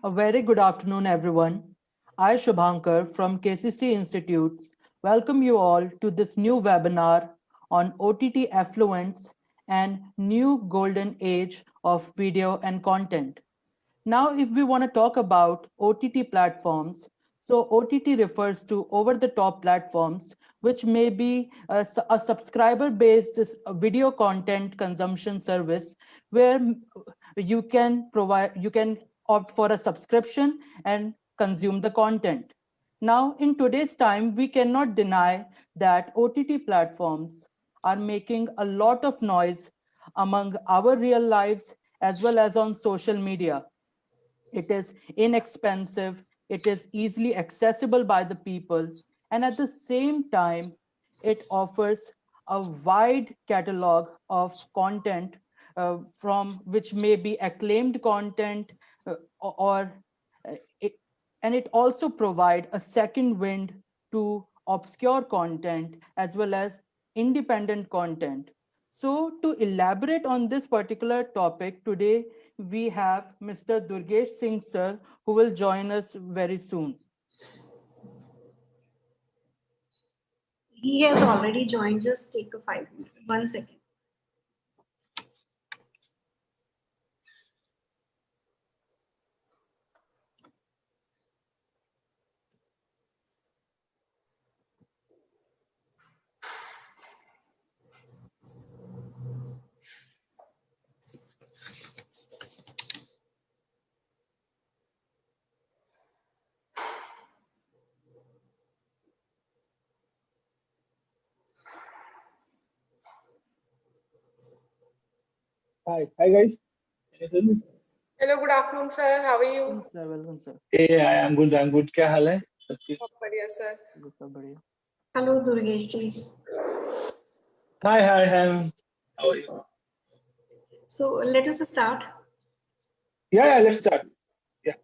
A very good afternoon, everyone. I, Shubhankar from KCC Institutes, welcome you all to this new webinar on OTT affluence and new golden age of video and content. Now, if we want to talk about OTT platforms, so OTT refers to over-the-top platforms, which may be a subscriber-based video content consumption service where you can opt for a subscription and consume the content. Now, in today's time, we cannot deny that OTT platforms are making a lot of noise among our real lives as well as on social media. It is inexpensive, it is easily accessible by the people, and at the same time, it offers a wide catalog of content from which may be acclaimed content or it, and it also provide a second wind to obscure content as well as independent content. So to elaborate on this particular topic today, we have Mr. Durgesh Singh sir, who will join us very soon. He has already joined. Just take a 5 minutes. 1 second. Hi guys. Hello, good afternoon, sir. How are you? Welcome, sir. Hey, I'm good. क्या हाल है? बहुत बढ़िया, sir. सब बढ़िया. Hello, Durgesh ji. Hi. How are you? So let us start. Yeah, let's start. Yeah.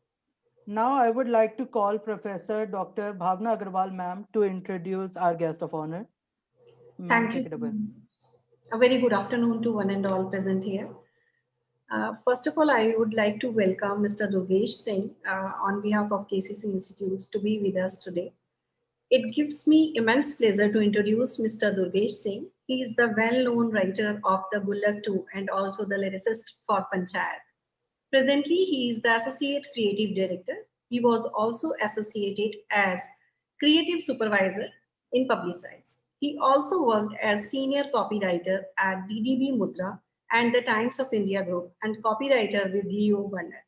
Now I would like to call Professor Dr. Bhavna Agarwal ma'am to introduce our guest of honor. Thank you. A very good afternoon to one and all present here. First of all, I would like to welcome Mr. Durgesh Singh on behalf of KCC Institutes to be with us today. It gives me immense pleasure to introduce Mr. Durgesh Singh. He is the well-known writer of the Gullak 2 and also the lyricist for Panchayat. Presently, he is the Associate Creative Director. He was also associated as Creative Supervisor in Publicize. He also worked as Senior Copywriter at DDB Mudra and the Times of India Group and copywriter with Leo Burnett.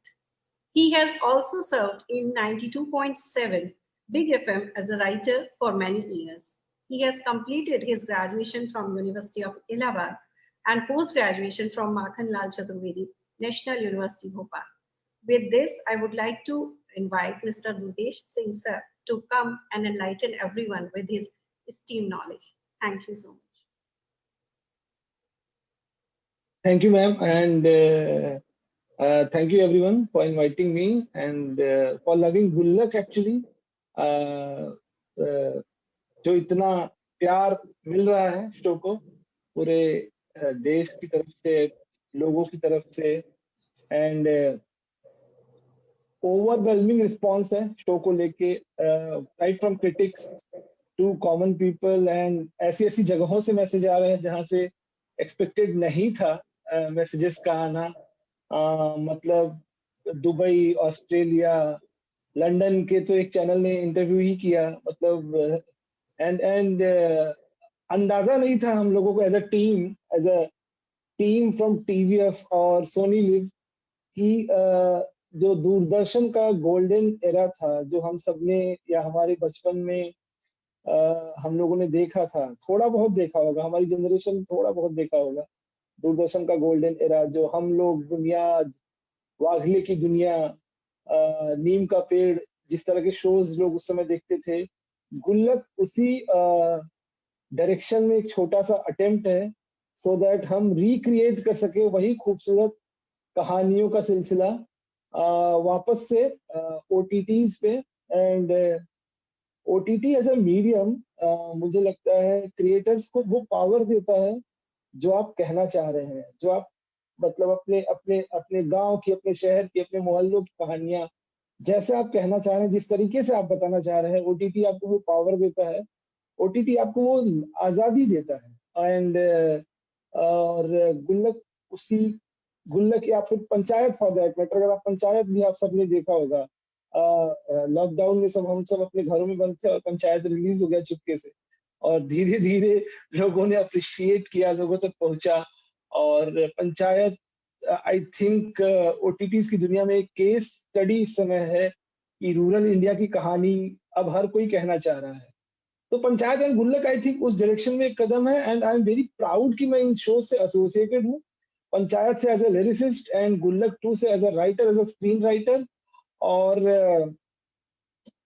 He has also served in 92.7 Big FM as a writer for many years. He has completed his graduation from University of Allahabad and post-graduation from Makhan Lal Chaturvedi, National University, Bhopal. With this, I would like to invite Mr. Durgesh Singh sir to come and enlighten everyone with his esteemed knowledge. Thank you so much. Thank you, ma'am, and thank you everyone for inviting me and for loving Gullak actually. जो इतना प्यार मिल रहा है show को पूरे देश की तरफ से, लोगों की तरफ से, एंड ओवरवेलमिंग रिस्पॉन्स है शो को लेके, right from critics to common people, and ऐसी जगहों से मैसेज आ रहे हैं जहां से एक्सपेक्टेड नहीं था मैसेजेस का आना. मतलब दुबई, ऑस्ट्रेलिया, लंदन के तो एक चैनल ने इंटरव्यू ही किया, मतलब एंड अंदाजा नहीं था हम लोगों को as a team from TVF और सोनी लिव की जो दूरदर्शन का गोल्डन एरा था, जो हम सबने या हमारे बचपन में हम लोगों ने देखा था, थोड़ा बहुत देखा होगा, हमारी जनरेशन थोड़ा बहुत देखा होगा दूरदर्शन का गोल्डन एरा, जो हम लोग बुनियाद, वाघले की दुनिया, नीम का पेड़, जिस तरह के शोज लोग उस समय देखते थे. गुल्लक उसी डायरेक्शन में एक छोटा सा अटेम्प्ट है, सो दैट हम रिक्रिएट कर सके वही खूबसूरत कहानियों का सिलसिला वापस से OTTs पे. And OTT as a medium मुझे लगता है क्रिएटर्स को वो पावर देता है जो आप कहना चाह रहे हैं, जो आप मतलब अपने गांव की, अपने शहर की, अपने मोहल्लों की कहानियां जैसे आप कहना चाह रहे हैं, जिस तरीके से आप बताना चाह रहे हैं, ओटीटी आपको वो पावर देता है, ओटीटी आपको वो आजादी देता है। एंड और गुल्लक उसी गुल्लक या फिर पंचायत फॉर दैट मैटर, अगर आप पंचायत भी आप सबने देखा होगा, लॉकडाउन में हम सब अपने घरों में बंद थे और पंचायत रिलीज हो गया चुपके से, और धीरे धीरे लोगों ने अप्रिशिएट किया, लोगों तक पहुंचा। और पंचायत आई थिंक ओटीटीज की दुनिया में एक केस स्टडी इस समय है कि रूरल इंडिया की कहानी अब हर कोई कहना चाह रहा है। तो पंचायत एंड गुल्लक आई थिंक उस डायरेक्शन में एक कदम है, and I am very proud कि मैं इन शो से एसोसिएटेड हूँ, पंचायत से as a lyricist and Gullak 2 से as a writer, as a screen writer. और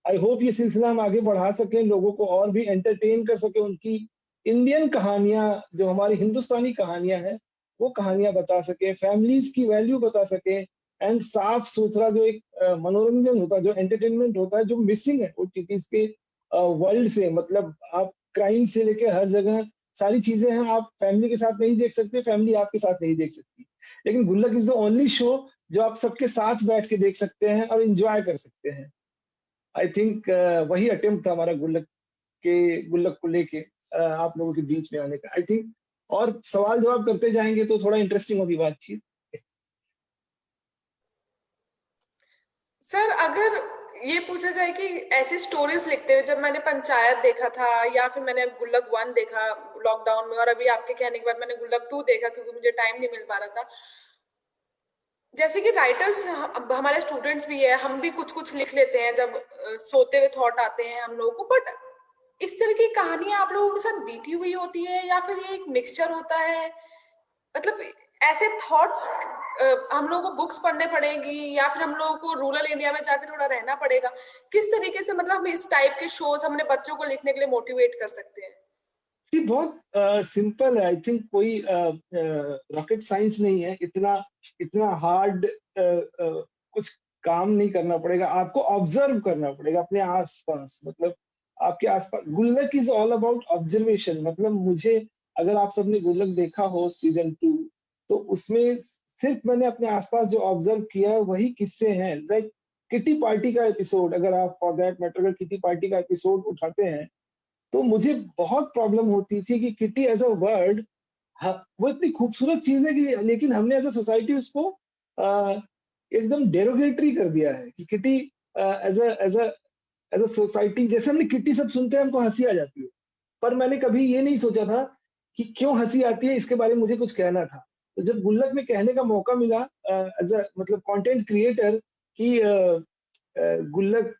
आई होप ये सिलसिला हम आगे बढ़ा सकें, लोगों को और भी एंटरटेन कर सके, उनकी इंडियन कहानियां जो हमारी हिंदुस्तानी कहानियां हैं वो कहानियां बता सके, फैमिलीज की वैल्यू बता सके, एंड साफ सुथरा जो एक मनोरंजन होता है, जो एंटरटेनमेंट होता है, जो मिसिंग है ओटीटीज के वर्ल्ड से। मतलब आप क्राइम से लेके हर जगह सारी चीजें हैं, आप फैमिली के साथ नहीं देख सकते, फैमिली आपके साथ नहीं देख सकती, लेकिन गुल्लक इज द ओनली शो जो आप सबके साथ बैठ के देख सकते हैं और इंजॉय कर सकते हैं। आई थिंक वही अटेम्प्ट था हमारा गुल्लक को लेके आप लोगों के बीच में आने का। आई थिंक और सवाल जवाब करते जाएंगे तो थोड़ा इंटरेस्टिंग होगी बातचीत। सर अगर ये पूछा जाए कि ऐसी स्टोरीज लिखते हुए, जब मैंने पंचायत देखा था या फिर मैंने गुल्लक 1 देखा लॉकडाउन में, और अभी आपके कहने के बाद मैंने गुल्लक 2 देखा क्योंकि मुझे टाइम नहीं मिल पा रहा था। जैसे कि राइटर्स हमारे स्टूडेंट्स भी है, हम भी कुछ कुछ लिख लेते हैं जब सोते हुए थॉट आते हैं हम लोगों को, बट इस तरह की कहानियां आप लोगों के साथ बीती हुई होती है या फिर ये एक मिक्सचर होता है? मतलब ऐसे थॉट्स हम लोगों को बुक्स पढ़ने पड़ेगी या फिर हम लोगों को रूरल इंडिया में जाकर थोड़ा रहना पड़ेगा? किस तरीके से मतलब हम इस टाइप के शोज अपने बच्चों को लिखने के लिए मोटिवेट कर सकते हैं? ये बहुत सिंपल है। आई थिंक कोई रॉकेट साइंस नहीं है, इतना हार्ड कुछ काम नहीं करना पड़ेगा, आपको ऑब्जर्व करना पड़ेगा अपने आसपास। मतलब आपके आसपास गुल्लक इज ऑल अबाउट ऑब्जर्वेशन। मतलब मुझे, अगर आप सबने गुल्लक देखा हो सीजन 2, तो उसमें सिर्फ मैंने अपने आसपास जो ऑब्जर्व किया है वही किस्से हैं। लाइक किटी पार्टी का एपिसोड, अगर आप फॉर दैट मैटर अगर किटी पार्टी का एपिसोड उठाते हैं, तो मुझे बहुत प्रॉब्लम होती थी कि किटी एज अ वर्ड, वो इतनी खूबसूरत चीज है कि, लेकिन हमने एज अ सोसाइटी उसको एकदम डेरोगेटरी कर दिया है कि किटी एज अ सोसाइटी, जैसे हमने किटी सब सुनते हैं हमको हंसी आ जाती है, पर मैंने कभी ये नहीं सोचा था कि क्यों हंसी आती है, इसके बारे में मुझे कुछ कहना था। तो जब गुल्लक में कहने का मौका मिला एज अ मतलब कंटेंट क्रिएटर कि गुल्लक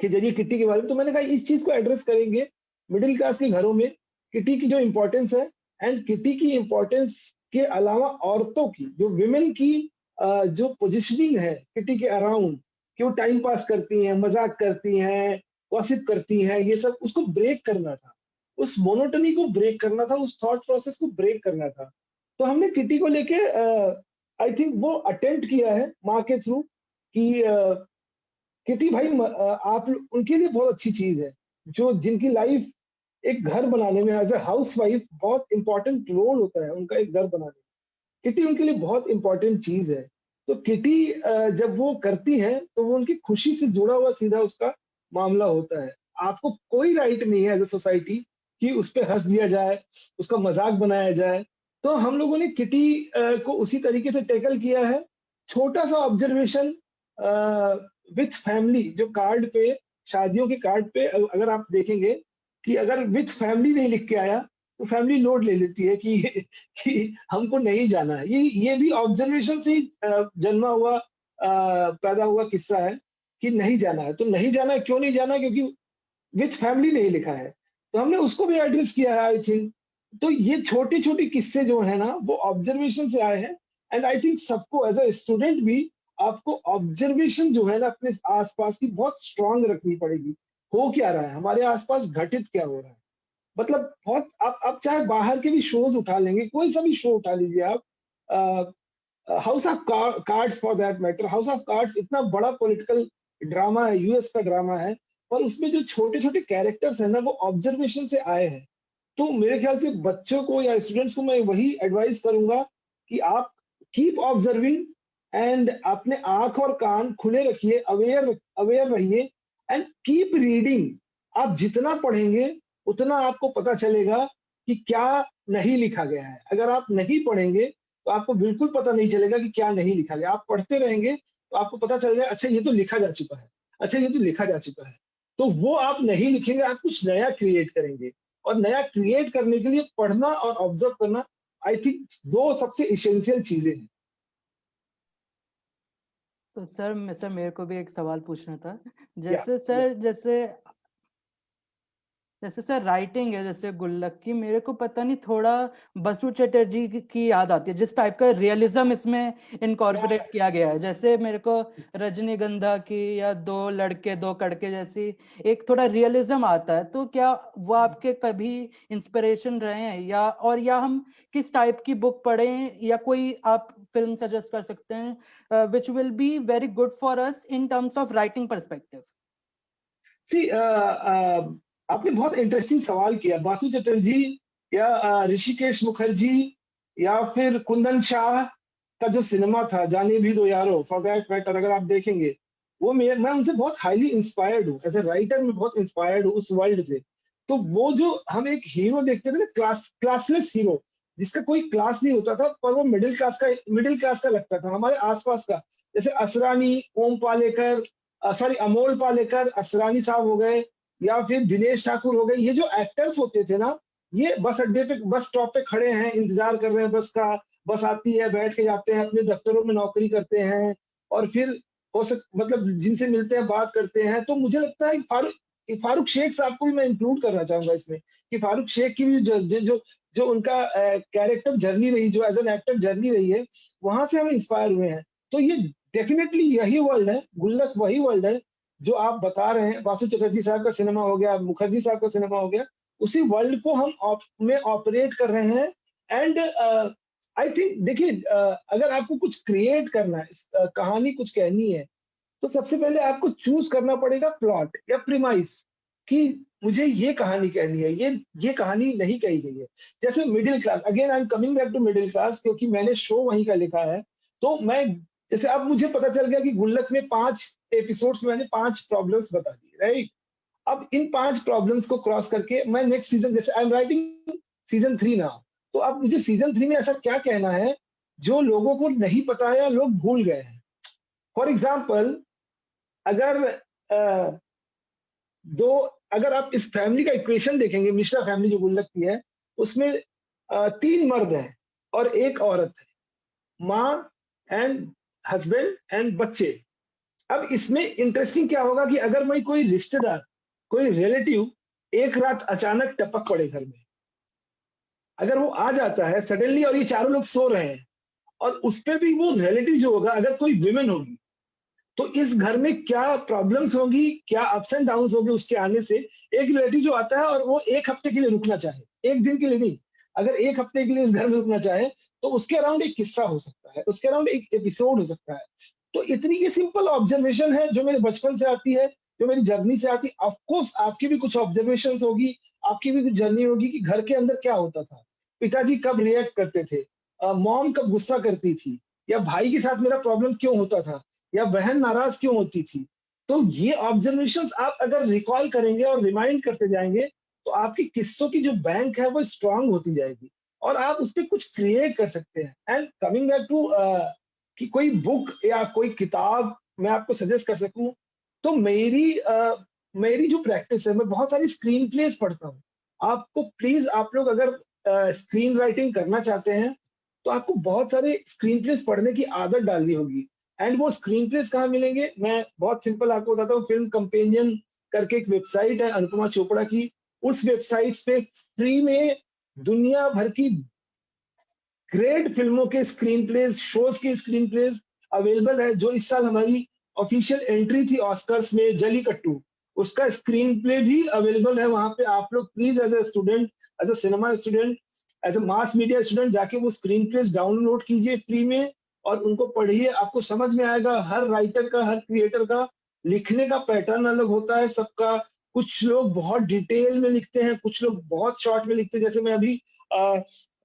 के जरिए किटी के बारे में, तो मैंने कहा इस चीज को एड्रेस करेंगे मिडिल क्लास के घरों में, किटी की जो इम्पोर्टेंस है, एंड किटी की इम्पोर्टेंस के अलावा औरतों की, जो विमेन की जो पोजिशनिंग है किटी के अराउंड, कि वो टाइम पास करती हैं, मजाक करती हैं, गॉसिप करती हैं, ये सब उसको ब्रेक करना था, उस मोनोटनी को ब्रेक करना था, उस थॉट प्रोसेस को ब्रेक करना था। तो हमने किटी को लेके आई थिंक वो अटेम्प्ट किया है माँ के थ्रू कि किटी भाई आप उनके लिए बहुत अच्छी चीज है, जो जिनकी लाइफ एक घर बनाने में एज ए हाउस वाइफ बहुत इंपॉर्टेंट रोल होता है उनका एक घर बनाने में, किटी उनके लिए बहुत इंपॉर्टेंट चीज है। तो किटी जब वो करती है तो वो उनकी खुशी से जुड़ा हुआ सीधा उसका मामला होता है। आपको कोई राइट नहीं है एज ए सोसाइटी कि उस पर हंस दिया जाए, उसका मजाक बनाया जाए। तो हम लोगों ने किटी को उसी तरीके से टैकल किया है। छोटा सा ऑब्जर्वेशन विथ फैमिली, जो कार्ड पे, शादियों के कार्ड पे अगर आप देखेंगे कि अगर विथ फैमिली नहीं लिख के आया तो फैमिली लोड ले लेती है कि हमको नहीं जाना है। ये भी ऑब्जर्वेशन से ही जन्मा हुआ पैदा हुआ किस्सा है कि नहीं जाना है। तो नहीं जाना है, क्यों नहीं जाना है? क्योंकि विथ फैमिली नहीं लिखा है। तो हमने उसको भी एड्रेस किया है आई थिंक। तो ये छोटे छोटे किस्से जो है ना, वो ऑब्जर्वेशन से आए हैं। एंड आई थिंक सबको एज अ स्टूडेंट भी आपको ऑब्जर्वेशन जो है ना अपने आसपास की बहुत स्ट्रांग रखनी पड़ेगी। हो क्या रहा है हमारे आसपास, घटित क्या हो रहा है। मतलब बहुत आप चाहे बाहर के भी शोज उठा लेंगे, कोई सा भी शो उठा लीजिए आप, house of cards for that matter, house of cards इतना बड़ा पॉलिटिकल ड्रामा है, यूएस का ड्रामा है, पर उसमें जो छोटे छोटे कैरेक्टर्स है ना, वो ऑब्जर्वेशन से आए हैं। तो मेरे ख्याल से बच्चों को या स्टूडेंट्स को मैं वही एडवाइस करूंगा कि आप कीप ऑब्जर्विंग, एंड अपने आंख और कान खुले रखिए, अवेयर रहिए एंड कीप रीडिंग। आप जितना पढ़ेंगे उतना आपको पता चलेगा कि क्या नहीं लिखा गया है। अगर आप नहीं पढ़ेंगे तो आपको बिल्कुल पता नहीं चलेगा कि क्या नहीं लिखा गया। आप पढ़ते रहेंगे तो आपको पता चल जाए, अच्छा ये तो लिखा जा चुका है, अच्छा ये तो लिखा जा चुका है। तो वो आप नहीं लिखेंगे, आप कुछ नया क्रिएट करेंगे। और नया क्रिएट करने के लिए पढ़ना और ऑब्जर्व करना, आई थिंक दो सबसे इसेंशियल चीजें हैं। तो सर मेरे को भी एक सवाल पूछना था। या जैसे सर राइटिंग है, जैसे गुल्लक की, मेरे को पता नहीं, थोड़ा बसु चटर्जी की याद आती है, जिस टाइप का रियलिज्म इसमें इनकॉर्पोरेट किया गया है। जैसे मेरे को रजनीगंधा की या दो लड़के दो कड़के जैसी एक थोड़ा रियलिज्म आता है। तो क्या वो आपके कभी इंस्पिरेशन रहे हैं, या हम किस टाइप की बुक पढ़ें, या कोई आप फिल्म सजेस्ट कर सकते हैं which will be very good for us in terms of writing perspective? See आपने बहुत इंटरेस्टिंग सवाल किया। बासु चटर्जी या ऋषिकेश मुखर्जी या फिर कुंदन शाह का जो सिनेमा था जाने भी दो यारो, फॉर दैट मैटर, अगर आप देखेंगे वो मैं उनसे बहुत हाईली इंस्पायर्ड हूँ। एज ए राइटर मैं बहुत इंस्पायर्ड हूँ उस वर्ल्ड से। तो वो जो हम एक हीरो देखते थे ना, क्लासलेस हीरो, जिसका कोई क्लास नहीं होता था, पर वो मिडिल क्लास का लगता था हमारे आसपास का। जैसे असरानी, ओम पालेकर, सॉरी अमोल पालेकर, असरानी साहब हो गए, या फिर दिनेश ठाकुर हो गए। ये जो एक्टर्स होते थे ना, ये बस अड्डे पे, बस स्टॉप पे खड़े हैं, इंतजार कर रहे हैं बस का, बस आती है, बैठ के जाते हैं, अपने दफ्तरों में नौकरी करते हैं, और फिर मतलब जिनसे मिलते हैं बात करते हैं। तो मुझे लगता है फारूक शेख साहब को भी मैं इंक्लूड करना चाहूंगा इसमें, कि फारूक शेख की भी जो उनका कैरेक्टर जर्नी रही, जो एज एन एक्टर जर्नी रही है, वहां से हम इंस्पायर हुए हैं। तो ये डेफिनेटली यही वर्ल्ड है, गुल्लक वही वर्ल्ड है जो आप बता रहे हैं। बासु चटर्जी साहब का सिनेमा हो गया, मुखर्जी साहब का सिनेमा हो गया, उसी वर्ल्ड को हम में ऑपरेट कर रहे हैं। एंड आई थिंक देखिए, अगर आपको कुछ क्रिएट करना है, कहानी कुछ कहनी है, तो सबसे पहले आपको चूज करना पड़ेगा प्लॉट या प्रीमाइस, कि मुझे ये कहानी कहनी है, ये कहानी नहीं कही गई है। जैसे middle class, again I am coming back to middle class, क्योंकि मैंने शो वहीं का लिखा है। तो मैं, जैसे अब मुझे पता चल गया कि गुल्लक में 5 एपिसोड्स में मैंने 5 प्रॉब्लम्स बता दी, राइट। अब इन 5 प्रॉब्लम्स को क्रॉस करके मैं नेक्स्ट सीजन, जैसे I am writing season 3 now, तो अब मुझे सीजन 3 में ऐसा क्या कहना है जो लोगों को नहीं पता है या लोग भूल गए हैं। फॉर एग्जाम्पल, अगर आप इस फैमिली का इक्वेशन देखेंगे, मिश्रा फैमिली जो गुल्लक की है, उसमें 3 मर्द हैं और 1 औरत है, माँ एंड हस्बैंड एंड बच्चे। अब इसमें इंटरेस्टिंग क्या होगा कि अगर मैं कोई रिश्तेदार, कोई रिलेटिव एक रात अचानक टपक पड़े घर में, अगर वो आ जाता है सडनली और ये चारों लोग सो रहे हैं, और उस पे भी वो रिलेटिव जो होगा, अगर कोई विमेन होगी, तो इस घर में क्या प्रॉब्लम्स होंगी, क्या अप्स एंड डाउन्स होंगे उसके आने से। एक रिलेटिव जो आता है और वो 1 हफ्ते के लिए रुकना चाहे, 1 दिन के लिए नहीं, अगर 1 हफ्ते के लिए इस घर में रुकना चाहे, तो उसके अराउंड एक किस्सा हो सकता है, उसके अराउंड एक एपिसोड हो सकता है। तो इतनी ये सिंपल ऑब्जर्वेशन है जो मेरे बचपन से आती है, जो मेरी जर्नी से आती है। ऑफकोर्स आपकी भी कुछ ऑब्जर्वेशन होगी, आपकी भी कुछ जर्नी होगी कि घर के अंदर क्या होता था, पिताजी कब रिएक्ट करते थे, मॉम कब गुस्सा करती थी, या भाई के साथ मेरा प्रॉब्लम क्यों होता था, या बहन नाराज क्यों होती थी। तो ये ऑब्जर्वेशंस आप अगर रिकॉल करेंगे और रिमाइंड करते जाएंगे, तो आपकी किस्सों की जो बैंक है वो स्ट्रांग होती जाएगी, और आप उस पर कुछ क्रिएट कर सकते हैं। एंड कमिंग बैक टू कि कोई बुक या कोई किताब मैं आपको सजेस्ट कर सकूं, तो मेरी जो प्रैक्टिस है, मैं बहुत सारी स्क्रीन प्लेस पढ़ता हूँ। आपको प्लीज, आप लोग अगर स्क्रीन राइटिंग करना चाहते हैं, तो आपको बहुत सारे स्क्रीन प्लेस पढ़ने की आदत डालनी होगी। एंड वो स्क्रीन प्लेस कहाँ मिलेंगे, मैं बहुत सिंपल आपको बताता हूँ। फिल्म कंपेनियन करके एक वेबसाइट है अनुपमा चोपड़ा की, उस वेबसाइट पे फ्री में दुनिया भर की ग्रेट फिल्मों के स्क्रीन प्लेस, शोज के स्क्रीन प्लेस अवेलेबल है। जो इस साल हमारी ऑफिशियल एंट्री थी ऑस्कर्स में, जलीकट्टू, उसका स्क्रीन प्ले भी अवेलेबल है वहां पे। आप लोग please as a student, as a cinema student, as a mass media student, जाके वो स्क्रीन प्लेस डाउनलोड कीजिए फ्री में और उनको पढ़िए। आपको समझ में आएगा हर राइटर का, हर क्रिएटर का लिखने का पैटर्न अलग होता है सबका। कुछ लोग बहुत डिटेल में लिखते हैं, कुछ लोग बहुत शॉर्ट में लिखते हैं। जैसे मैं अभी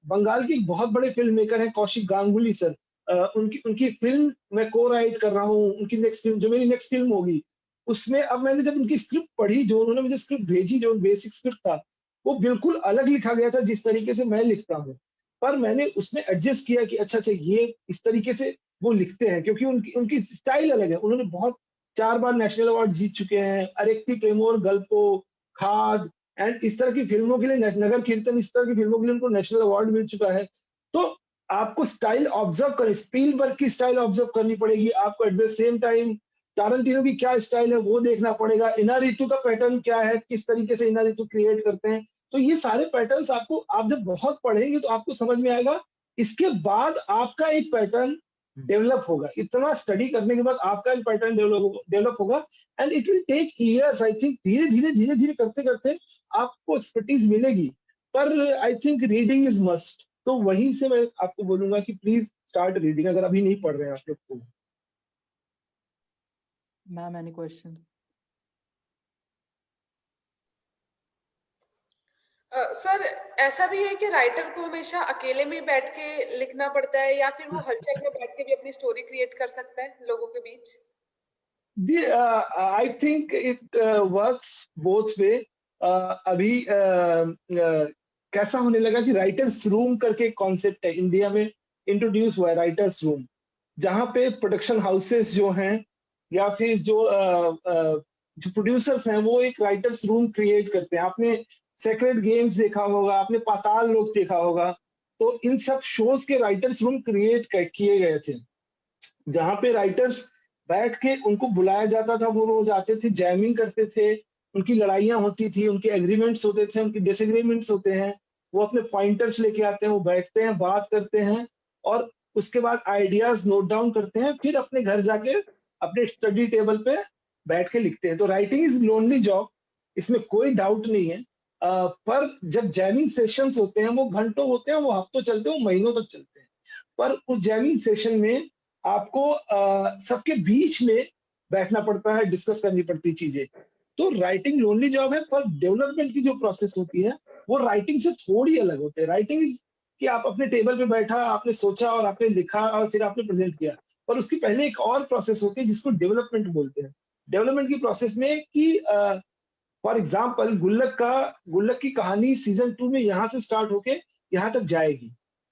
बंगाल के एक बहुत बड़े फिल्म मेकर हैं कौशिक गांगुली सर, उनकी उनकी फिल्म मैं को राइट कर रहा हूँ, उनकी नेक्स्ट फिल्म जो मेरी नेक्स्ट फिल्म होगी उसमें अब मैंने जब उनकी स्क्रिप्ट पढ़ी, जो उन्होंने मुझे स्क्रिप्ट भेजी, जो बेसिक स्क्रिप्ट था वो बिल्कुल अलग लिखा गया था जिस तरीके से मैं लिखता हूँ, पर मैंने उसमें एडजस्ट किया कि अच्छा ये इस तरीके से वो लिखते हैं, क्योंकि उनकी उनकी स्टाइल अलग है। उन्होंने बहुत 4 बार नेशनल अवार्ड जीत चुके हैं, अरेक्ती प्रेमोर, गल्पो, खाद एंड इस तरह की फिल्मों के लिए, नगर कीर्तन, इस तरह की फिल्मों के लिए उनको नेशनल अवार्ड मिल चुका है। तो आपको स्टाइल ऑब्जर्व करें, स्पीलबर्ग की स्टाइल ऑब्जर्व करनी पड़ेगी आपको, एट द सेम टाइम टारंटिनो की क्या स्टाइल है वो देखना पड़ेगा, इनारितु का पैटर्न क्या है, किस तरीके से इनारितु क्रिएट करते हैं। तो ये सारे पैटर्न्स आपको, आप जब बहुत पढ़ेंगे तो आपको समझ में आएगा, इसके बाद आपका एक पैटर्न डेवलप होगा। इतना स्टडी करने के बाद आपका एक पैटर्न डेवलप होगा and it will take years. I think धीरे धीरे करते करते आपको एक्सपर्टीज मिलेगी, पर I think reading is must. तो वहीं से मैं आपको बोलूंगा कि प्लीज स्टार्ट रीडिंग, अगर अभी नहीं पढ़ रहे हैं आप लोग को। Ma'am, any question? सर, ऐसा भी है कि राइटर को हमेशा अकेले में बैठ के लिखना पड़ता है या फिर वो हलचल में बैठ के भी अपनी स्टोरी क्रिएट कर सकता है लोगों के बीच? I think it works both way. अभी कैसा होने लगा कि राइटर्स रूम करके एक कॉन्सेप्ट है, इंडिया में इंट्रोड्यूस हुआ है राइटर्स रूम, जहां पे प्रोडक्शन हाउसेस जो हैं या फिर जो प्रोड्यूसर्स हैं वो एक राइटर्स रूम क्रिएट करते हैं। आपने सेक्रेड गेम्स देखा होगा, आपने पाताल लोक देखा होगा, तो इन सब शोज के राइटर्स रूम क्रिएट किए गए थे, जहां पे राइटर्स बैठ के उनको बुलाया जाता था, वो रोज आते थे, जैमिंग करते थे, उनकी लड़ाइयां होती थी, उनके एग्रीमेंट्स होते थे, उनके डिसएग्रीमेंट्स होते हैं, वो अपने पॉइंटर्स लेके आते हैं, वो बैठते हैं, बात करते हैं और उसके बाद आइडियाज नोट डाउन करते हैं, फिर अपने घर जाके अपने स्टडी टेबल पे बैठ के लिखते हैं। तो राइटिंग इज लोनली जॉब, इसमें कोई डाउट नहीं है। पर जब जैमिंग सेशंस होते हैं वो घंटों होते हैं, वो हफ्तों चलते हैं, वो महीनों तक चलते हैं, पर उस जैमिंग सेशन में आपको सबके बीच में बैठना पड़ता है, डिस्कस करनी पड़ती चीजें। तो राइटिंग लोनली जॉब है, पर डेवलपमेंट की जो प्रोसेस होती है वो राइटिंग से थोड़ी अलग होती है। राइटिंग इज कि आप अपने टेबल पे बैठा, आपने सोचा और आपने लिखा और फिर आपने प्रेजेंट किया, पर उसकी पहले एक और प्रोसेस होती है जिसको डेवलपमेंट बोलते हैं। डेवलपमेंट की प्रोसेस में कि फॉर एग्जाम्पल गुल्लक की कहानी सीजन 2 में यहाँ से स्टार्ट होके यहाँ तक जाएगी।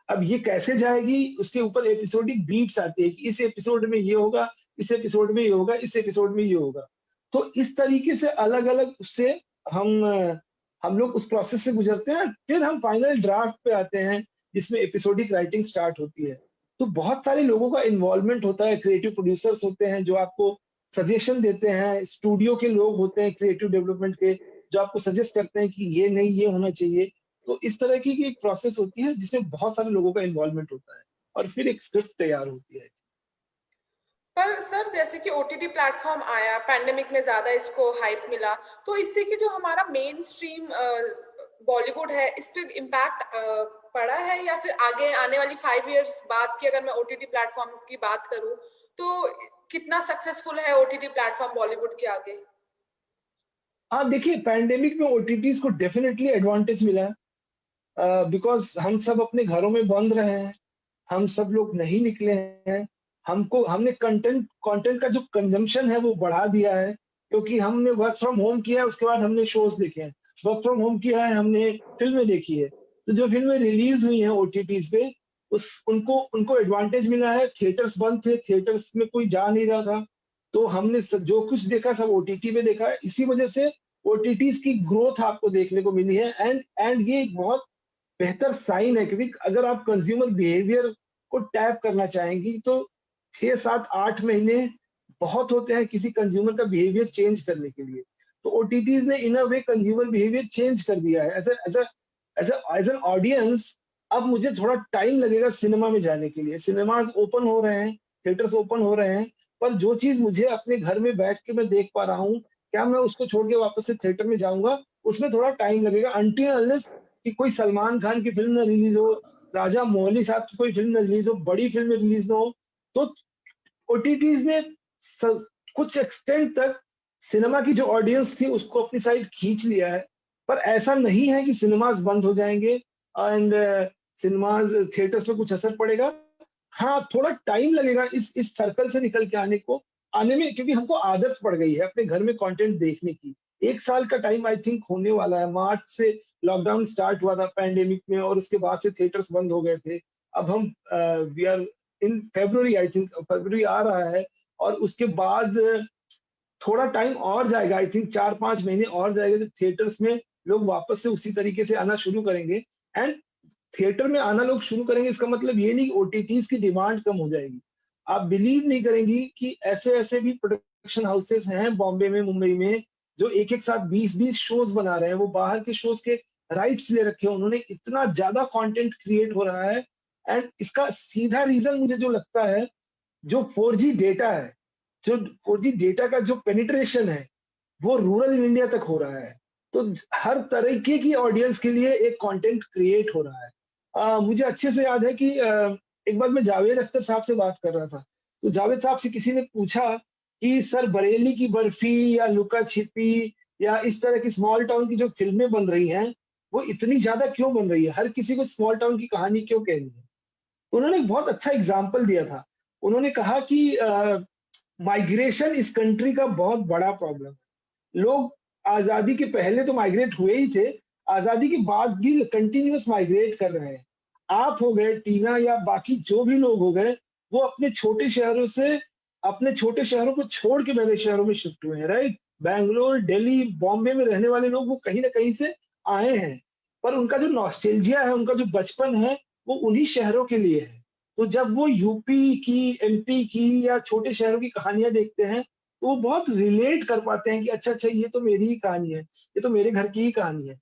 अब ये कैसे जाएगी, उसके ऊपर एपिसोडिक बीट्स आती है कि इस एपिसोड में ये होगा, इस एपिसोड में ये होगा, इस एपिसोड में ये होगा। तो इस तरीके से अलग अलग उससे हम लोग उस प्रोसेस से गुजरते हैं, फिर हम फाइनल ड्राफ्ट पे आते हैं जिसमें एपिसोडिक राइटिंग स्टार्ट होती है। तो बहुत सारे लोगों का इन्वॉल्वमेंट होता है, क्रिएटिव प्रोड्यूसर्स होते हैं जो आपको सजेशन देते हैं, स्टूडियो के लोग होते हैं क्रिएटिव डेवलपमेंट के जो आपको सजेस्ट करते हैं कि ये नहीं, ये होना चाहिए। तो इस तरह की एक प्रोसेस होती है जिसमें बहुत सारे लोगों का इन्वॉल्वमेंट होता है और फिर एक स्क्रिप्ट तैयार होती है। पर सर, जैसे कि ओटीटी प्लेटफॉर्म आया, पैंडेमिक में ज्यादा इसको हाइप मिला, तो इससे कि जो हमारा मेन स्ट्रीम बॉलीवुड है इस पे इम्पैक्ट पड़ा है, या फिर आगे आने वाली 5 इयर्स बाद की अगर मैं ओटीटी प्लेटफॉर्म की बात करूं तो कितना सक्सेसफुल है ओटीटी प्लेटफॉर्म बॉलीवुड के आगे? हाँ, देखिए, पैंडेमिक में ओटीटीज को डेफिनेटली एडवांटेज मिला है, बिकॉज हम सब अपने घरों में बंद रहे हैं, हम सब लोग नहीं निकले हैं, हमने कंटेंट का जो कंजम्पशन है वो बढ़ा दिया है, क्योंकि हमने वर्क फ्रॉम होम किया है, उसके बाद हमने शोज देखे हैं, वर्क फ्रॉम होम किया है, हमने फिल्में देखी है। तो जो फिल्में रिलीज हुई हैं ओटीटीज पे उनको एडवांटेज मिला है। थिएटर्स बंद थे, थिएटर्स में कोई जा नहीं रहा था, तो हमने जो कुछ देखा सब ओटीटी पे देखा है। इसी वजह से ओटीटीज की ग्रोथ आपको देखने को मिली है एंड ये एक बहुत बेहतर साइन है, क्योंकि अगर आप कंज्यूमर बिहेवियर को टैप करना चाहेंगी तो 6, 7, 8 महीने बहुत होते हैं किसी कंज्यूमर का बिहेवियर चेंज करने के लिए। तो ओटीटीज ने इन अ वे कंज्यूमर बिहेवियर चेंज कर दिया है। एज एन ऑडियंस अब मुझे थोड़ा टाइम लगेगा सिनेमा में जाने के लिए। सिनेमाज ओपन हो रहे हैं, थिएटर्स ओपन हो रहे हैं, पर जो चीज मुझे अपने घर में बैठ के मैं देख पा रहा हूँ, क्या मैं उसको छोड़ के वापस से थिएटर में जाऊंगा? उसमें थोड़ा टाइम लगेगा, अनटिल अनलेस कि कोई सलमान खान की फिल्म न रिलीज हो, राजा मौली साहब की कोई फिल्म न रिलीज हो, बड़ी फिल्म रिलीज न हो। तो ओटीटीज ने कुछ एक्सटेंट तक सिनेमा की जो ऑडियंस थी उसको अपनी साइड खींच लिया है, पर ऐसा नहीं है कि सिनेमाज बंद हो जाएंगे एंड सिनेमाज थिएटर्स पे कुछ असर पड़ेगा। हाँ, थोड़ा टाइम लगेगा इस सर्कल से निकल के आने में, क्योंकि हमको आदत पड़ गई है अपने घर में कंटेंट देखने की। 1 साल का टाइम आई थिंक होने वाला है। मार्च से लॉकडाउन स्टार्ट हुआ था पैंडेमिक में, और उसके बाद से थिएटर्स बंद हो गए थे। अब हम we are in February, I think फरवरी आ रहा है, और उसके बाद थोड़ा टाइम और जाएगा, आई थिंक 4-5 महीने और जाएगा, जब थिएटर्स में लोग वापस से उसी तरीके से आना शुरू करेंगे। एंड थिएटर में आना लोग शुरू करेंगे, इसका मतलब ये नहीं कि ओटीटीज की डिमांड कम हो जाएगी। आप बिलीव नहीं करेंगी कि ऐसे-ऐसे भी प्रोडक्शन हाउसेस हैं बॉम्बे में, मुंबई में, जो एक-एक साथ 20-20 शोज बना रहे हैं। वो बाहर के शोज के राइट्स ले रखे हैं उन्होंने, इतना ज्यादा कंटेंट क्रिएट हो रहा है। एंड इसका सीधा रीजन मुझे जो लगता है, जो 4G डेटा है, जो 4G डेटा का जो पेनिट्रेशन है, वो रूरल इंडिया तक हो रहा है। तो हर तरीके की ऑडियंस के लिए एक कंटेंट क्रिएट हो रहा है। मुझे अच्छे से याद है कि एक बार मैं जावेद अख्तर साहब से बात कर रहा था, तो जावेद साहब से किसी ने पूछा कि सर बरेली की बर्फी या लुका छिपी या इस तरह की स्मॉल टाउन की जो फिल्में बन रही हैं, वो इतनी ज्यादा क्यों बन रही है, हर किसी को स्मॉल टाउन की कहानी क्यों कहनी है? तो उन्होंने एक बहुत अच्छा एग्जाम्पल दिया था। उन्होंने कहा कि माइग्रेशन इस कंट्री का बहुत बड़ा प्रॉब्लम है। लोग आजादी के पहले तो माइग्रेट हुए ही थे, आजादी के बाद भी कंटिन्यूअस माइग्रेट कर रहे हैं। आप हो गए, टीना या बाकी जो भी लोग हो गए, वो अपने छोटे शहरों से, अपने छोटे शहरों को छोड़ के बड़े शहरों में शिफ्ट हुए हैं, राइट? बैंगलोर, दिल्ली, बॉम्बे में रहने वाले लोग वो कहीं ना कहीं से आए हैं, पर उनका जो नॉस्टैल्जिया है, उनका जो बचपन है, वो उन्हीं शहरों के लिए है। तो जब वो यूपी की, एमपी की या छोटे शहरों की कहानियां देखते हैं, तो वो बहुत रिलेट कर पाते हैं कि अच्छा अच्छा, ये तो मेरी ही कहानी है, ये तो मेरे घर की ही कहानी है।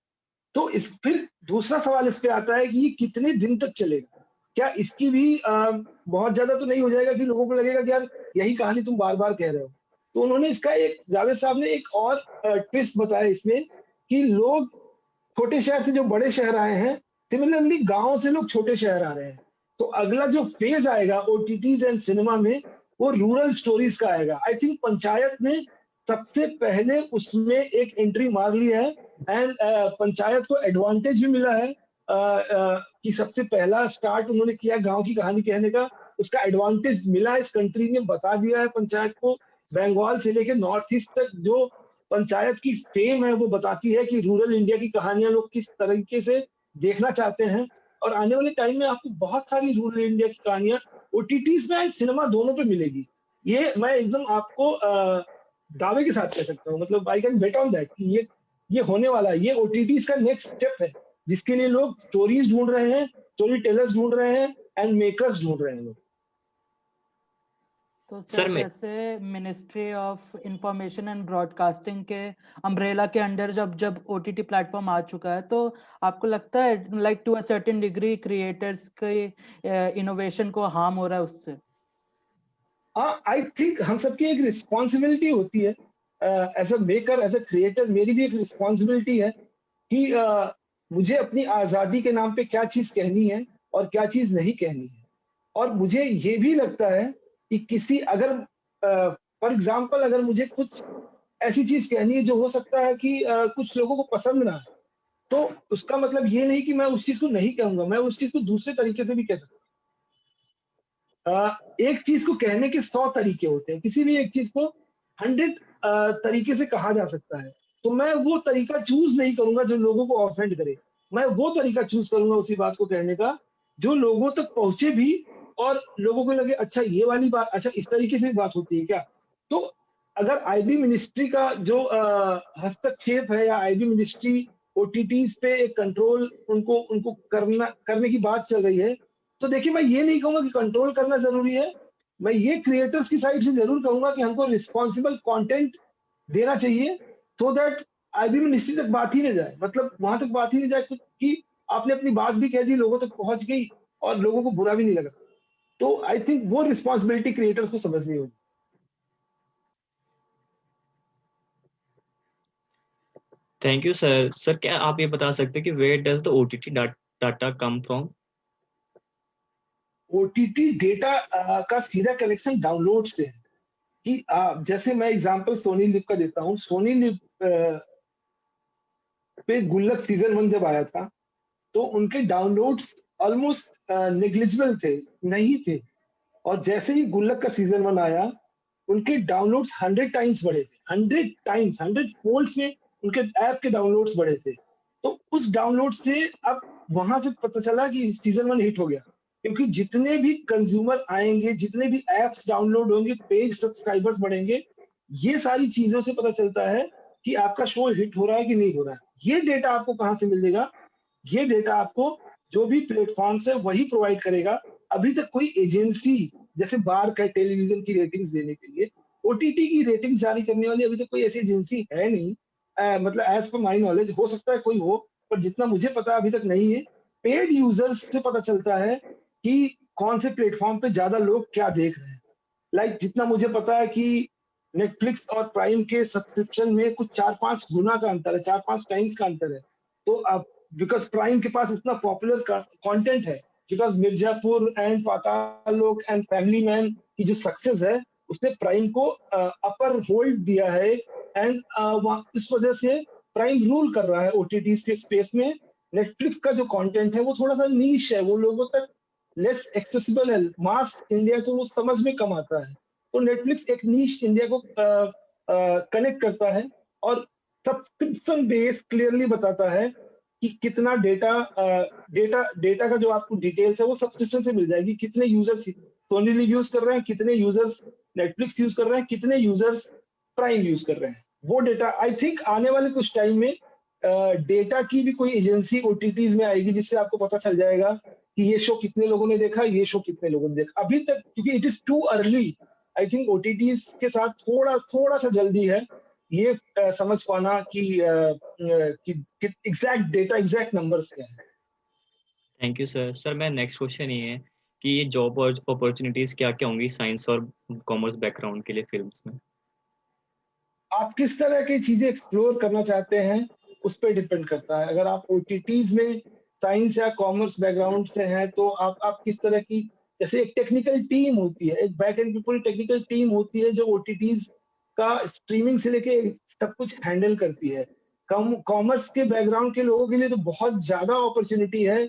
तो इस फिर दूसरा सवाल इस पे आता है कि ये कितने दिन तक चलेगा? क्या इसकी भी बहुत ज्यादा तो नहीं हो जाएगा कि लोगों को लगेगा कि यार यही कहानी तुम बार बार कह रहे हो? तो उन्होंने इसका एक, जावेद साहब ने एक और ट्विस्ट बताया इसमें, कि लोग छोटे शहर से जो बड़े शहर आए हैं, सिमिलरली गांव से लोग छोटे शहर आ रहे हैं। तो अगला जो फेज आएगा ओटीटीज एंड सिनेमा में, वो रूरल स्टोरीज का आएगा। आई थिंक पंचायत ने सबसे पहले उसमें एक एंट्री मार ली है। एंड पंचायत को एडवांटेज भी मिला है कि सबसे पहला स्टार्ट उन्होंने किया गांव की कहानी कहने का, उसका एडवांटेज मिला। इस कंट्री ने बता दिया है पंचायत को, बंगाल से लेकर नॉर्थ ईस्ट तक जो पंचायत की फेम है, वो बताती है कि रूरल इंडिया की कहानियां लोग किस तरीके से देखना चाहते हैं। और आने वाले टाइम में आपको बहुत सारी रूरल इंडिया की कहानियां ओटीटीज में एंड सिनेमा दोनों पे मिलेगी। ये मैं एकदम आपको दावे के साथ कह सकता हूँ, मतलब I can bet on that कि ये होने वाला है। ये ओटीटीज का नेक्स्ट स्टेप है, जिसके लिए लोग स्टोरीज ढूंढ रहे हैं, स्टोरी टेलर्स ढूंढ रहे हैं, एंड मेकर्स ढूंढ रहे हैं लोग। तो सर सर मैं जैसे ministry of information and broadcasting के अम्ब्रेला के अंडर जब जब ओटीटी प्लेटफॉर्म आ चुका है, तो आपको लगता है like to a certain degree creators के इनोवेशन को हार्म हो रहा है उससे? आई थिंक हम सबकी एक रिस्पॉन्सिबिलिटी होती है as a maker, as a creator. मेरी भी एक रिस्पॉन्सिबिलिटी है कि मुझे अपनी आजादी के नाम पे क्या चीज कहनी है और क्या चीज नहीं कहनी है। और मुझे ये भी लगता है कि किसी अगर फॉर एग्जाम्पल अगर मुझे कुछ ऐसी चीज कहनी है जो हो सकता है कि कुछ लोगों को पसंद ना आए, तो उसका मतलब ये नहीं कि मैं उस चीज को नहीं कहूंगा, मैं उस चीज को दूसरे तरीके से भी कह सकता हूँ। एक चीज को कहने के 100 तरीके होते हैं, किसी भी एक चीज को 100 तरीके से कहा जा सकता है। तो मैं वो तरीका चूज नहीं करूंगा जो लोगों को ऑफेंड करे, मैं वो तरीका चूज करूंगा उसी बात को कहने का जो लोगों तक पहुंचे भी, और लोगों को लगे अच्छा ये वाली बात, अच्छा इस तरीके से भी बात होती है क्या। तो अगर आईबी मिनिस्ट्री का जो हस्तक्षेप है, या आईबी मिनिस्ट्री ओटीटीज पे एक कंट्रोल उनको करने की बात चल रही है, तो देखिए मैं ये नहीं कहूंगा कि कंट्रोल करना जरूरी है। मैं ये क्रिएटर्स की साइड से जरूर कहूंगा कि हमको रिस्पॉन्सिबल कंटेंट देना चाहिए, सो दैट आईबी मिनिस्ट्री तक बात ही नहीं जाए, मतलब वहां तक बात ही नहीं जाए कि आपने अपनी बात भी कह दी, लोगों तक पहुंच गई और लोगों को बुरा भी नहीं लगा। तो आई थिंक वो रिस्पॉन्सिबिलिटी क्रिएटर्स को समझनी होगी। Thank you sir. सर क्या आप ये बता सकते हैं कि where does the OTT data come from? OTT data का सीधा कनेक्शन डाउनलोड से है। कि जैसे मैं एग्जांपल सोनी लिव का देता हूँ। सोनी लिव पे गुल्लक सीजन 1 जब आया था, तो उनके डाउनलोड्स ऑलमोस्ट नेग्लिजिबल थे, नहीं थे। और जैसे ही गुल्लक का सीजन 1 आया, उनके डाउनलोड्स 100 टाइम्स बढ़े थे, 100 टाइम्स, 100 फोल्ड्स में उनके ऐप के डाउनलोड्स बढ़े थे। तो उस डाउनलोड से अब वहां से पता चला कि सीजन 1 हिट हो गया, क्योंकि जितने भी कंज्यूमर आएंगे, जितने भी एप्स डाउनलोड होंगे, पेड सब्सक्राइबर्स बढ़ेंगे, ये सारी चीजों से पता चलता है कि आपका शो हिट हो रहा है कि नहीं हो रहा है। ये डेटा आपको कहाँ से मिलेगा? ये डेटा आपको जो भी प्लेटफॉर्म्स है वही प्रोवाइड करेगा। अभी तक कोई एजेंसी जैसे बार का टेलीविजन की रेटिंग्स देने के लिए ओटीटी की रेटिंग्स जारी करने वाली अभी तक कोई ऐसी एजेंसी है नहीं। मतलब एज पर माई नॉलेज, हो सकता है कोई हो, पर जितना मुझे पता अभी तक नहीं है। पेड यूजर्स से पता चलता है कि कौन से प्लेटफॉर्म पे ज्यादा लोग क्या देख रहे हैं। लाइक जितना मुझे पता है कि नेटफ्लिक्स और प्राइम के सब्सक्रिप्शन में कुछ 4-5 गुना का अंतर है, 4-5 टाइम्स का अंतर है। तो अब बिकॉज प्राइम के पास उतना पॉपुलर कंटेंट है, बिकॉज मिर्जापुर एंड पाताल लोक एंड फैमिली मैन की जो सक्सेस है उसने प्राइम को अपर होल्ड दिया है, एंड इस वजह से प्राइम रूल कर रहा है ओटीटीज के स्पेस में। नेटफ्लिक्स का जो कंटेंट है वो थोड़ा सा नीश है, वो लोगों तक लेस एक्सेसिबल है, मास इंडिया को वो समझ में कम आता है। तो नेटफ्लिक्स एक नीश इंडिया को कनेक्ट करता है और सब्सक्रिप्शन बेस क्लियरली बताता है कि कितना डेटा का जो आपको डिटेल्स है वो सब्सक्रिप्शन से मिल जाएगी। कितने यूजर्स सोनी लिव यूज कर रहे हैं, कितने यूजर्स नेटफ्लिक्स यूज कर रहे हैं, कितने यूजर्स प्राइम यूज कर रहे हैं, वो डेटा आई थिंक आने वाले कुछ टाइम में डेटा की भी कोई एजेंसी ओटीटीज में आएगी, जिससे आपको पता चल जाएगा कि ये शो कितने लोगों ने देखा, ये शो कितने लोगों ने देखा। अभी तक क्योंकि it is too early, I think OTTs के साथ थोड़ा सा जल्दी है ये समझ पाना कि एग्जैक्ट डेटा, एग्जैक्ट नंबर्स क्या है। Thank you sir. सर मैं नेक्स्ट क्वेश्चन ये है कि ये जॉब और अपॉर्चुनिटीज क्या क्या होंगी साइंस और कॉमर्स बैकग्राउंड के लिए फिल्म्स में? आप किस तरह की चीजें एक्सप्लोर करना चाहते हैं उस पर डिपेंड करता है। अगर आप ओटीटीज में साइंस या कॉमर्स बैकग्राउंड से हैं तो आप किस तरह की, जैसे एक टेक्निकल टीम होती है, एक बैक एंड की पूरी टेक्निकल टीम होती है जो ओटीटीज का स्ट्रीमिंग से लेके सब कुछ हैंडल करती है। कॉमर्स के बैकग्राउंड के लोगों के लिए तो बहुत ज्यादा अपॉर्चुनिटी है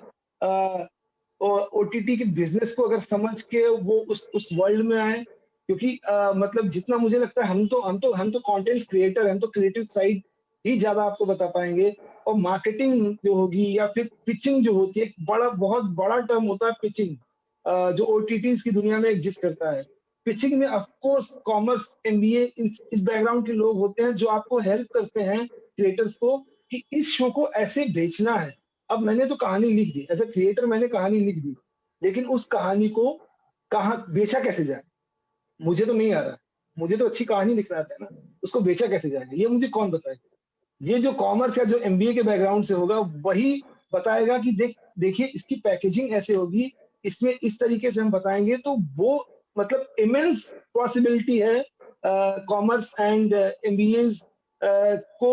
ओटीटी के बिजनेस को अगर समझ के वो उस वर्ल्ड में आए, क्योंकि मतलब जितना मुझे लगता है हम तो कंटेंट क्रिएटर हैं, हम तो क्रिएटिव साइड ही ज्यादा आपको बता पाएंगे। और मार्केटिंग जो होगी या फिर पिचिंग जो होती है, बहुत बड़ा टर्म होता है पिचिंग, जो ओटीटीज की दुनिया में एग्जिस्ट करता है। पिचिंग में ऑफ कोर्स कॉमर्स, एमबीए, इस बैकग्राउंड के लोग होते हैं जो आपको हेल्प करते हैं क्रिएटर्स को कि इस शो को ऐसे बेचना है। अब मैंने तो कहानी लिख दी, एज ए क्रिएटर मैंने कहानी लिख दी, लेकिन उस कहानी को कहाँ बेचा कैसे जाए मुझे तो नहीं आ रहा। मुझे तो अच्छी कहानी लिखना आता है ना, उसको बेचा कैसे जाएगा ये मुझे कौन बताएगा? ये जो कॉमर्स या जो एमबीए के बैकग्राउंड से होगा वही बताएगा कि देखिए इसकी पैकेजिंग ऐसे होगी, इसमें इस तरीके से हम बताएंगे। तो वो मतलब इमेंस पॉसिबिलिटी है कॉमर्स एंड एमबीएज को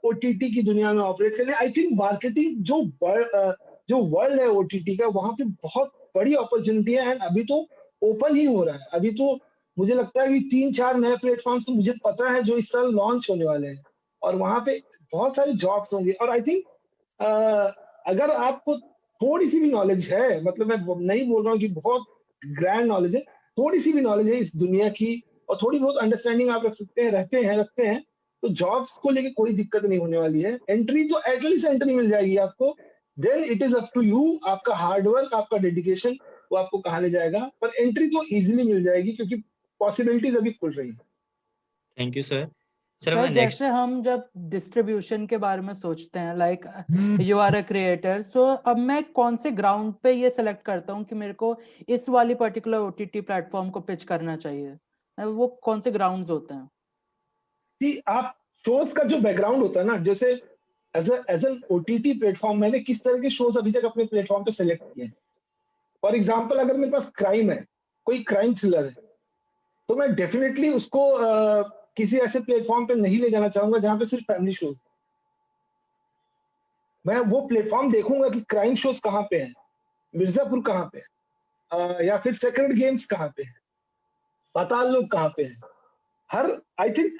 ओटीटी की दुनिया में ऑपरेट करने। आई थिंक मार्केटिंग जो वर्ल्ड है ओटीटी का, वहां पे बहुत बड़ी अपॉर्चुनिटी है, एंड अभी तो ओपन ही हो रहा है। अभी तो मुझे लगता है कि 3-4 नए प्लेटफॉर्म्स तो मुझे पता है जो इस साल लॉन्च होने वाले हैं, और वहां पे बहुत सारे जॉब्स होंगे। और आई थिंक अगर आपको थोड़ी सी भी नॉलेज है, मतलब मैं नहीं बोल रहा हूँ कि बहुत ग्रैंड नॉलेज है, थोड़ी सी भी नॉलेज है इस दुनिया की और थोड़ी बहुत अंडरस्टैंडिंग आप रखते हैं तो जॉब्स को लेके कोई दिक्कत नहीं होने वाली है। एंट्री तो एटलीस्ट एंट्री मिल जाएगी आपको। Then it is up to you, आपका हार्डवर्क, आपका डेडिकेशन वो आपको कहाँ ले जाएगा, पर एंट्री तो इजीली मिल जाएगी क्योंकि पॉसिबिलिटीज अभी खुल रही है। Thank you sir. Sir sir मैं नेक्स्ट, जैसे हम जब डिस्ट्रीब्यूशन के बारे में सोचते हैं, like you are a creator, so अब मैं कौन से ग्राउंड पे ये सेलेक्ट करता हूँ कि मेरे को इस वाली पर्टिकुलर ओटीटी प्लेटफॉर्म को पिच करना चाहिए? वो कौन से ग्राउंड्स होते हैं? कि आप शोज का जो बैकग्राउंड होता है ना, जैसे एज एन ओटीटी प्लेटफॉर्म मैंने किस तरह के शोज अभी तक अपने प्लेटफॉर्म पे सेलेक्ट किए हैं। फॉर एग्जाम्पल, अगर मेरे पास क्राइम है, कोई क्राइम थ्रिलर है, तो मैं डेफिनेटली उसको किसी ऐसे प्लेटफॉर्म पे नहीं ले जाना चाहूंगा जहां पे सिर्फ फैमिली शोज। मैं वो प्लेटफॉर्म देखूंगा कि क्राइम शोज कहाँ पे हैं, मिर्जापुर कहाँ पे है, या फिर सेक्रेड गेम्स कहाँ पे है, पाताल लोक कहाँ पे है। आई थिंक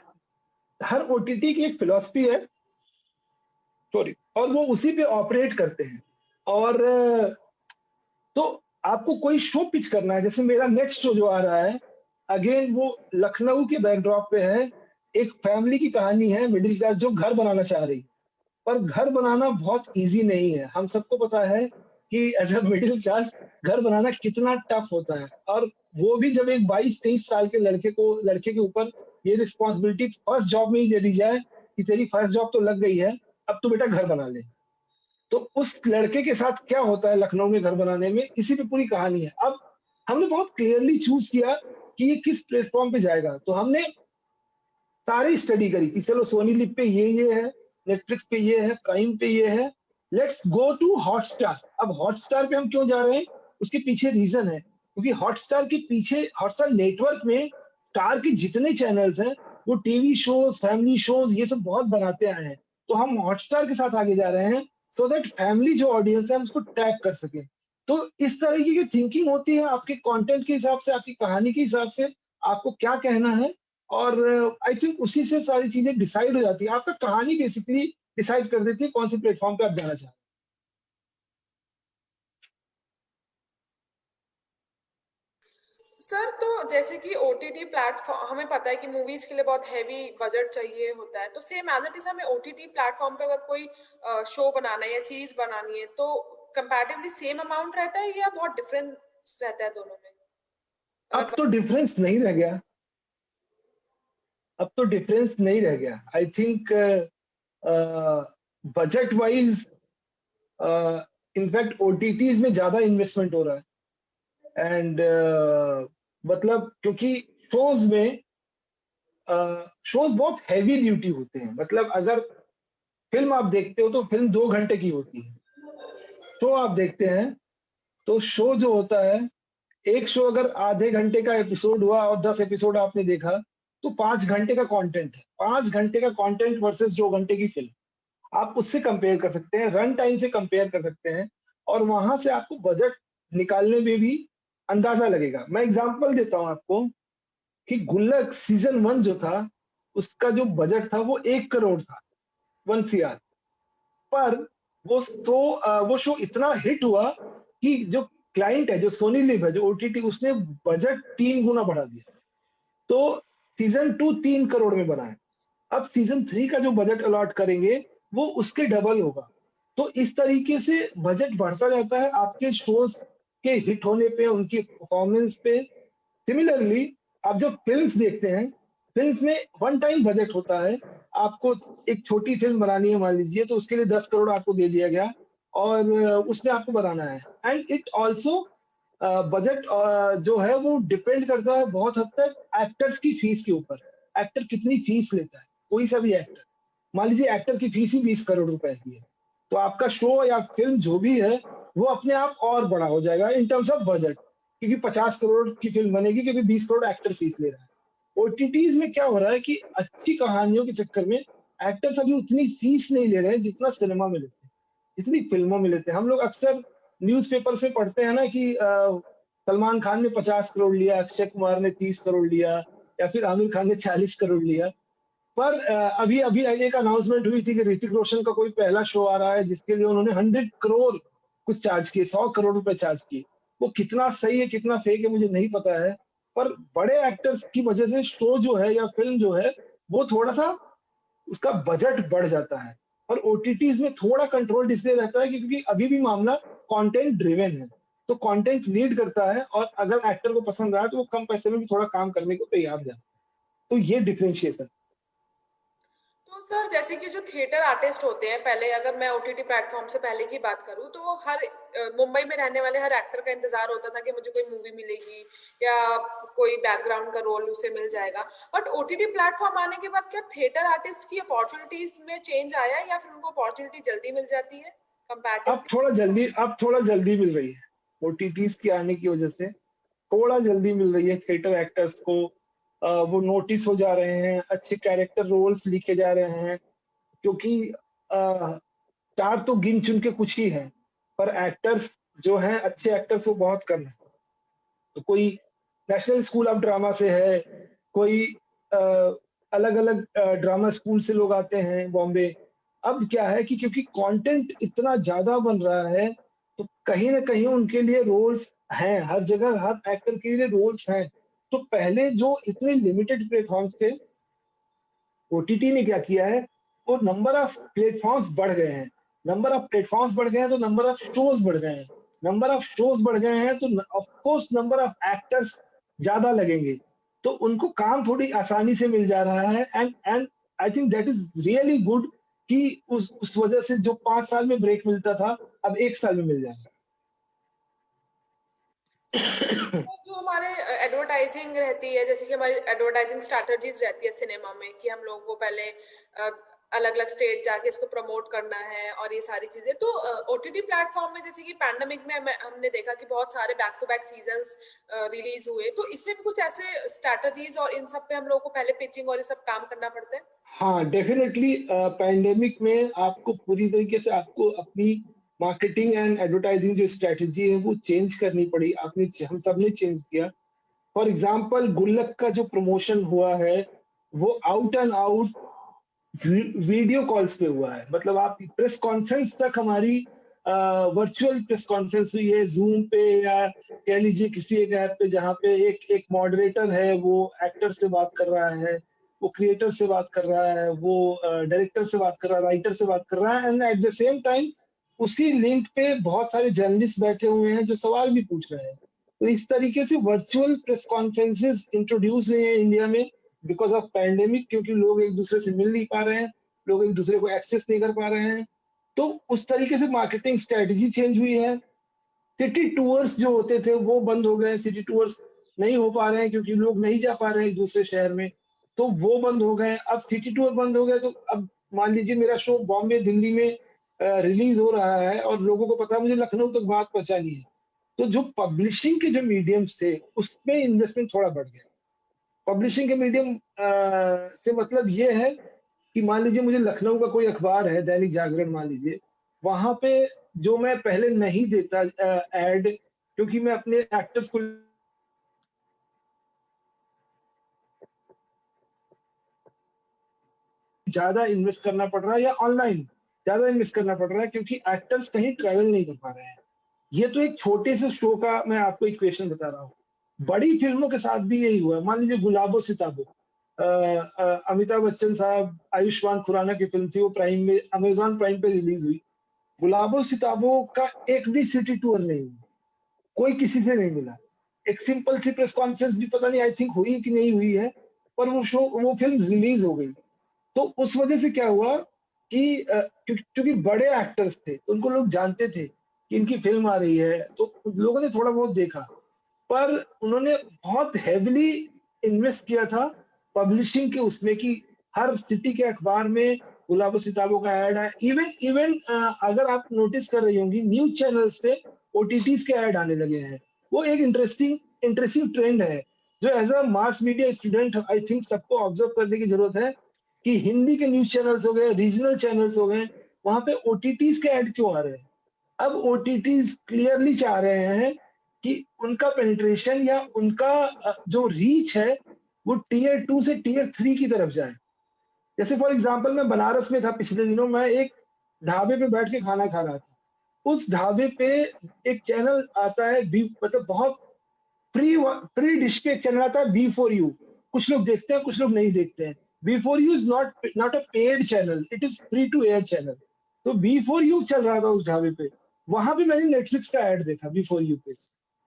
हर ओटीटी की एक फिलॉसफी है, सॉरी, और वो उसी पे ऑपरेट करते हैं। और तो आपको कोई शो पिच करना है, जैसे मेरा नेक्स्ट शो जो आ रहा है, अगेन वो लखनऊ के बैकड्रॉप पे है, एक फैमिली की कहानी है, मिडिल क्लास जो घर बनाना चाह रही, पर घर बनाना बहुत इजी नहीं है। हम सबको पता है कि एज अ मिडिल क्लास घर बनाना कितना टफ होता है, और वो भी जब एक 22-23 साल के लड़के के ऊपर ये रिस्पॉन्सिबिलिटी फर्स्ट जॉब में ही दे दी जाए कि तेरी फर्स्ट जॉब तो लग गई है, अब तो बेटा घर बना ले। तो उस लड़के के साथ क्या होता है लखनऊ में घर बनाने में, इसी पे पूरी कहानी है। अब हमने बहुत क्लियरली चूज किया कि ये किस प्लेटफॉर्म पे जाएगा, तो हमने सारी स्टडी करी कि चलो सोनी लिव पे ये है, नेटफ्लिक्स पे ये है, प्राइम पे ये है, लेट्स गो टू हॉटस्टार। अब हॉटस्टार पे हम क्यों जा रहे हैं, उसके पीछे रीजन है, क्योंकि हॉटस्टार के पीछे, हॉटस्टार नेटवर्क में स्टार के जितने चैनल्स हैं वो टीवी शोज, फैमिली शोज, ये सब बहुत बनाते आए हैं। तो हम हॉटस्टार के साथ आगे जा रहे हैं सो दैट फैमिली जो ऑडियंस है हम उसको टैग कर सके। तो इस तरीके की थिंकिंग होती है आपके कंटेंट के हिसाब से, आपकी कहानी के हिसाब से, आपको क्या कहना है, और आई थिंक उसी से सारी चीजें डिसाइड हो जाती है। आपका कहानी बेसिकली डिसाइड कर देती है कौन से प्लेटफॉर्म पे आप जाना चाहते हैं। सर, तो जैसे कि ओटीटी प्लेटफॉर्म, हमें पता है कि मूवीज के लिए बहुत हैवी बजट चाहिए होता है, तो सेम एज इट इज हमें ओटीटी प्लेटफॉर्म पे अगर कोई शो बनाना है या सीरीज बनानी है तो कंपैरेटिवली सेम अमाउंट रहता है या बहुत डिफरेंस रहता है दोनों में? अब तो डिफरेंस नहीं रह गया, अब तो डिफरेंस नहीं रह गया। I think budget wise in fact OTTs में ज्यादा इन्वेस्टमेंट हो रहा है, एंड मतलब क्योंकि शोज में शोज बहुत हैवी ड्यूटी होते हैं। मतलब अगर फिल्म आप देखते हो तो फिल्म 2 घंटे की होती है, शो आप देखते हैं तो शो जो होता है, एक शो अगर आधे घंटे का एपिसोड हुआ और 10 एपिसोड आपने देखा तो 5 घंटे का कंटेंट है। 5 घंटे का कंटेंट वर्सेस 2 घंटे की फिल्म, आप उससे कंपेयर कर सकते हैं, रन टाइम से कंपेयर कर सकते हैं, और वहां से आपको बजट निकालने में भी अंदाजा लगेगा। मैं एग्जांपल देता हूं आपको कि गुल्लक सीजन 1 जो था, उसका जो बजट था वो 1 करोड़ था, 1 CR, पर वो शो इतना हिट हुआ कि जो क्लाइंट है, जो सोनी लिव है, जो ओटीटी, उसने बजट 3 गुना बढ़ा दिया। तो सीजन 2 3 करोड़ में बना है, अब सीजन 3 का जो बजट अलॉट करेंगे वो उसके डबल होगा। तो इस तरीके से बजट बढ़ता जाता है आपके शोज के हिट होने पे, उनकी परफॉर्मेंस पे। सिमिलरली आप जब फिल्म्स देखते हैं, फिल्म्स में वन टाइम बजट होता है। आपको एक छोटी फिल्म बनानी है मान लीजिए, तो उसके लिए 10 करोड़ आपको दे दिया गया और उसमें आपको बनाना है। एंड इट ऑल्सो बजट जो है वो डिपेंड करता है बहुत हद तक एक्टर्स की फीस के ऊपर। एक्टर कितनी फीस लेता है, कोई सा भी एक्टर, मान लीजिए एक्टर की फीस ही 20 करोड़ रुपए की है, तो आपका शो या फिल्म जो भी है वो अपने आप और बड़ा हो जाएगा इन टर्म्स ऑफ बजट, क्योंकि 50 करोड़ की फिल्म बनेगी क्योंकि 20 करोड़ एक्टर फीस ले रहा है। ओटीटीज में क्या हो रहा है कि अच्छी कहानियों के चक्कर में एक्टर्स अभी उतनी फीस नहीं ले रहे हैं जितना सिनेमा में लेते हैं, जितनी फिल्मों में लेते हैं। हम लोग अक्सर न्यूज़पेपर से पढ़ते हैं ना कि सलमान खान ने 50 करोड़ लिया, अक्षय कुमार ने 30 करोड़ लिया, या फिर आमिर खान ने 40 करोड़ लिया। पर अभी अभी एक अनाउंसमेंट हुई थी कि ऋतिक रोशन का कोई पहला शो आ रहा है जिसके लिए उन्होंने 100 करोड़ कुछ चार्ज किए, 100 करोड़ रुपए चार्ज किए। वो कितना सही है कितना फेक है मुझे नहीं पता है, पर बड़े एक्टर्स की वजह से शो जो है या फिल्म जो है वो थोड़ा सा उसका बजट बढ़ जाता है। और ओटीटीज में थोड़ा कंट्रोल इसलिए रहता है क्योंकि अभी भी मामला कंटेंट ड्रिवन है, तो कंटेंट लीड करता है, और अगर एक्टर को पसंद आया तो वो कम पैसे में भी थोड़ा काम करने को तैयार हो जाता है। तो ये डिफरेंशिएशन। तो सर, जैसे कि जो थिएटर आर्टिस्ट होते हैं, पहले अगर मैं ओटीटी प्लेटफॉर्म से पहले की बात करूं तो हर मुंबई में रहने वाले हर एक्टर का इंतजार होता था कि मुझे कोई मूवी मिलेगी या कोई बैकग्राउंड का रोल उसे मिल जाएगा। बट ओटीटी प्लेटफॉर्म आने के बाद क्या थिएटर आर्टिस्ट की अपॉर्चुनिटीज में चेंज आया या फिर उनको अपॉर्चुनिटी जल्दी मिल जाती है कंपैरेटिवली? अब थोड़ा जल्दी मिल रही है, ओटीटीज के आने की वजह से थोड़ा जल्दी मिल रही है थिएटर एक्टर्स को। वो नोटिस हो जा रहे हैं, अच्छे कैरेक्टर रोल्स लिखे जा रहे हैं, क्योंकि स्टार तो गिन चुन के कुछ ही हैं, पर एक्टर्स जो हैं, अच्छे एक्टर्स वो बहुत कम है। तो कोई नेशनल स्कूल ऑफ ड्रामा से है, कोई अलग अलग ड्रामा स्कूल से लोग आते हैं बॉम्बे। अब क्या है कि क्योंकि कंटेंट इतना ज्यादा बन रहा है तो कहीं ना कहीं उनके लिए रोल्स हैं, हर जगह हर एक्टर के लिए रोल्स हैं। तो पहले जो इतने लिमिटेड प्लेटफॉर्म्स थे, ओटीटी ने क्या किया है, वो नंबर ऑफ प्लेटफॉर्म्स बढ़ गए हैं। नंबर ऑफ प्लेटफॉर्म्स बढ़ गए हैं तो नंबर ऑफ शोज बढ़ गए हैं। नंबर ऑफ शोज बढ़ गए हैं तो of course number of actors ज्यादा लगेंगे, तो उनको काम थोड़ी आसानी से मिल जा रहा है। And I think that is really good कि उस वजह से जो 5 साल में ब्रेक मिलता था, अब 1 साल में मिल जाएगा। जो हमारे एडवर्टाइजिंग रहती है, जैसे कि हमारी एडवर्टाइजिंग स्ट्रैटेजीज रहती है सिनेमा में, कि हम लोगों को पहले अलग अलग स्टेट जाके इसको प्रमोट करना है और ये सारी चीजें, तो ओटीटी प्लेटफॉर्म में जैसे कि पैंडेमिक में हमने देखा कि बहुत सारे back to back seasons release हुए, तो इसमें भी कुछ ऐसे स्ट्रैटेजीज और इन सब पे हम लोगों को पहले पिचिंग और ये सब काम करना पड़ता है? हाँ, डेफिनेटली पैंडेमिक में आपको पूरी तरीके से आपको अपनी मार्केटिंग एंड एडवर्टाइजिंग जो स्ट्रेटजी है वो चेंज करनी पड़ी। हम सब ने चेंज किया। फॉर एग्जांपल, गुल्लक का जो प्रमोशन हुआ है वो out and out video calls पे हुआ है। मतलब आप प्रेस कॉन्फ्रेंस तक हमारी वर्चुअल प्रेस कॉन्फ्रेंस हुई है, जूम पे या कह लीजिए किसी एक ऐप पे, जहाँ पे एक मॉडरेटर है, वो एक्टर से बात कर रहा है, वो क्रिएटर से बात कर रहा है, वो डायरेक्टर से बात कर रहा है, राइटर से बात कर रहा है, and at the same time उसी लिंक पे बहुत सारे जर्नलिस्ट बैठे हुए हैं जो सवाल भी पूछ रहे हैं। तो इस तरीके से वर्चुअल प्रेस कॉन्फ्रेंसेस इंट्रोड्यूस हुए हैं इंडिया में बिकॉज ऑफ पैंडेमिक, क्योंकि लोग एक दूसरे से मिल नहीं पा रहे हैं, लोग एक दूसरे को एक्सेस नहीं कर पा रहे हैं। तो उस तरीके से मार्केटिंग स्ट्रेटजी चेंज हुई है। सिटी टूर्स जो होते थे वो बंद हो गए, सिटी टूर्स नहीं हो पा रहे हैं क्योंकि लोग नहीं जा पा रहे हैं एक दूसरे शहर में, तो वो बंद हो गए। अब सिटी टूर बंद हो गए तो अब मान लीजिए मेरा शो बॉम्बे दिल्ली में रिलीज हो रहा है और लोगों को पता है मुझे लखनऊ तक बात पहुंचानी है, तो जो पब्लिशिंग के जो मीडियम्स थे उसमें इन्वेस्टमेंट थोड़ा बढ़ गया। पब्लिशिंग के मीडियम से मतलब ये है कि मान लीजिए मुझे लखनऊ का कोई अखबार है, दैनिक जागरण मान लीजिए, वहां पे जो मैं पहले नहीं देता एड, क्योंकि मैं अपने एक्टर्स को ज्यादा इन्वेस्ट करना पड़ रहा है या ऑनलाइन ज्यादा इन्वेस्ट करना पड़ रहा है क्योंकि एक्टर्स कहीं ट्रैवल नहीं कर पा रहे हैं। ये तो एक छोटे से शो का मैं आपको इक्वेशन बता रहा हूँ। बड़ी फिल्मों के साथ भी यही हुआ। मान लीजिए गुलाबो सिताबो, अमिताभ बच्चन साहब, आयुष्मान खुराना की फिल्म थी, वो प्राइम में, अमेजॉन प्राइम पे रिलीज हुई। गुलाबो सिताबो का एक भी सिटी टूर नहीं हुआ, कोई किसी से नहीं मिला। एक सिंपल सी प्रेस कॉन्फ्रेंस भी पता नहीं आई थिंक हुई कि नहीं हुई है, पर वो फिल्म रिलीज हो गई। तो उस वजह से क्या हुआ कि क्योंकि बड़े एक्टर्स थे तो उनको लोग जानते थे कि इनकी फिल्म आ रही है, तो लोगों ने थोड़ा बहुत देखा, पर उन्होंने बहुत हेविली इन्वेस्ट किया था पब्लिशिंग के उसमें कि हर सिटी के अखबार में गुलाबो सिताबो का ऐड है। इवन अगर आप नोटिस कर रही होंगी न्यूज चैनल्स पे ओटीटीज के ऐड आने लगे हैं। वो एक इंटरेस्टिंग ट्रेंड है जो as a mass media student I think सबको ऑब्जर्व करने की जरूरत है कि हिंदी के न्यूज चैनल्स हो गए, रीजनल चैनल्स हो गए, वहां पे ओटीटीज के ऐड क्यों आ रहे हैं? अब ओटीटीज क्लियरली चाह रहे हैं कि उनका पेनिट्रेशन या उनका जो रीच है वो टियर 2 से टियर 3 की तरफ जाए। जैसे फॉर एग्जांपल मैं बनारस में था पिछले दिनों, मैं एक ढाबे पे बैठ के खाना खा रहा था। उस ढाबे पे एक चैनल आता है, मतलब बहुत फ्री डिश के एक चैनल आता है, B4U। कुछ लोग देखते हैं, कुछ लोग नहीं देखते हैं। B4U is not a paid channel, it is free to air channel. तो B4U चल रहा था उस ढाबे पे, वहां भी मैंने नेटफ्लिक्स का ऐड देखा B4U पे।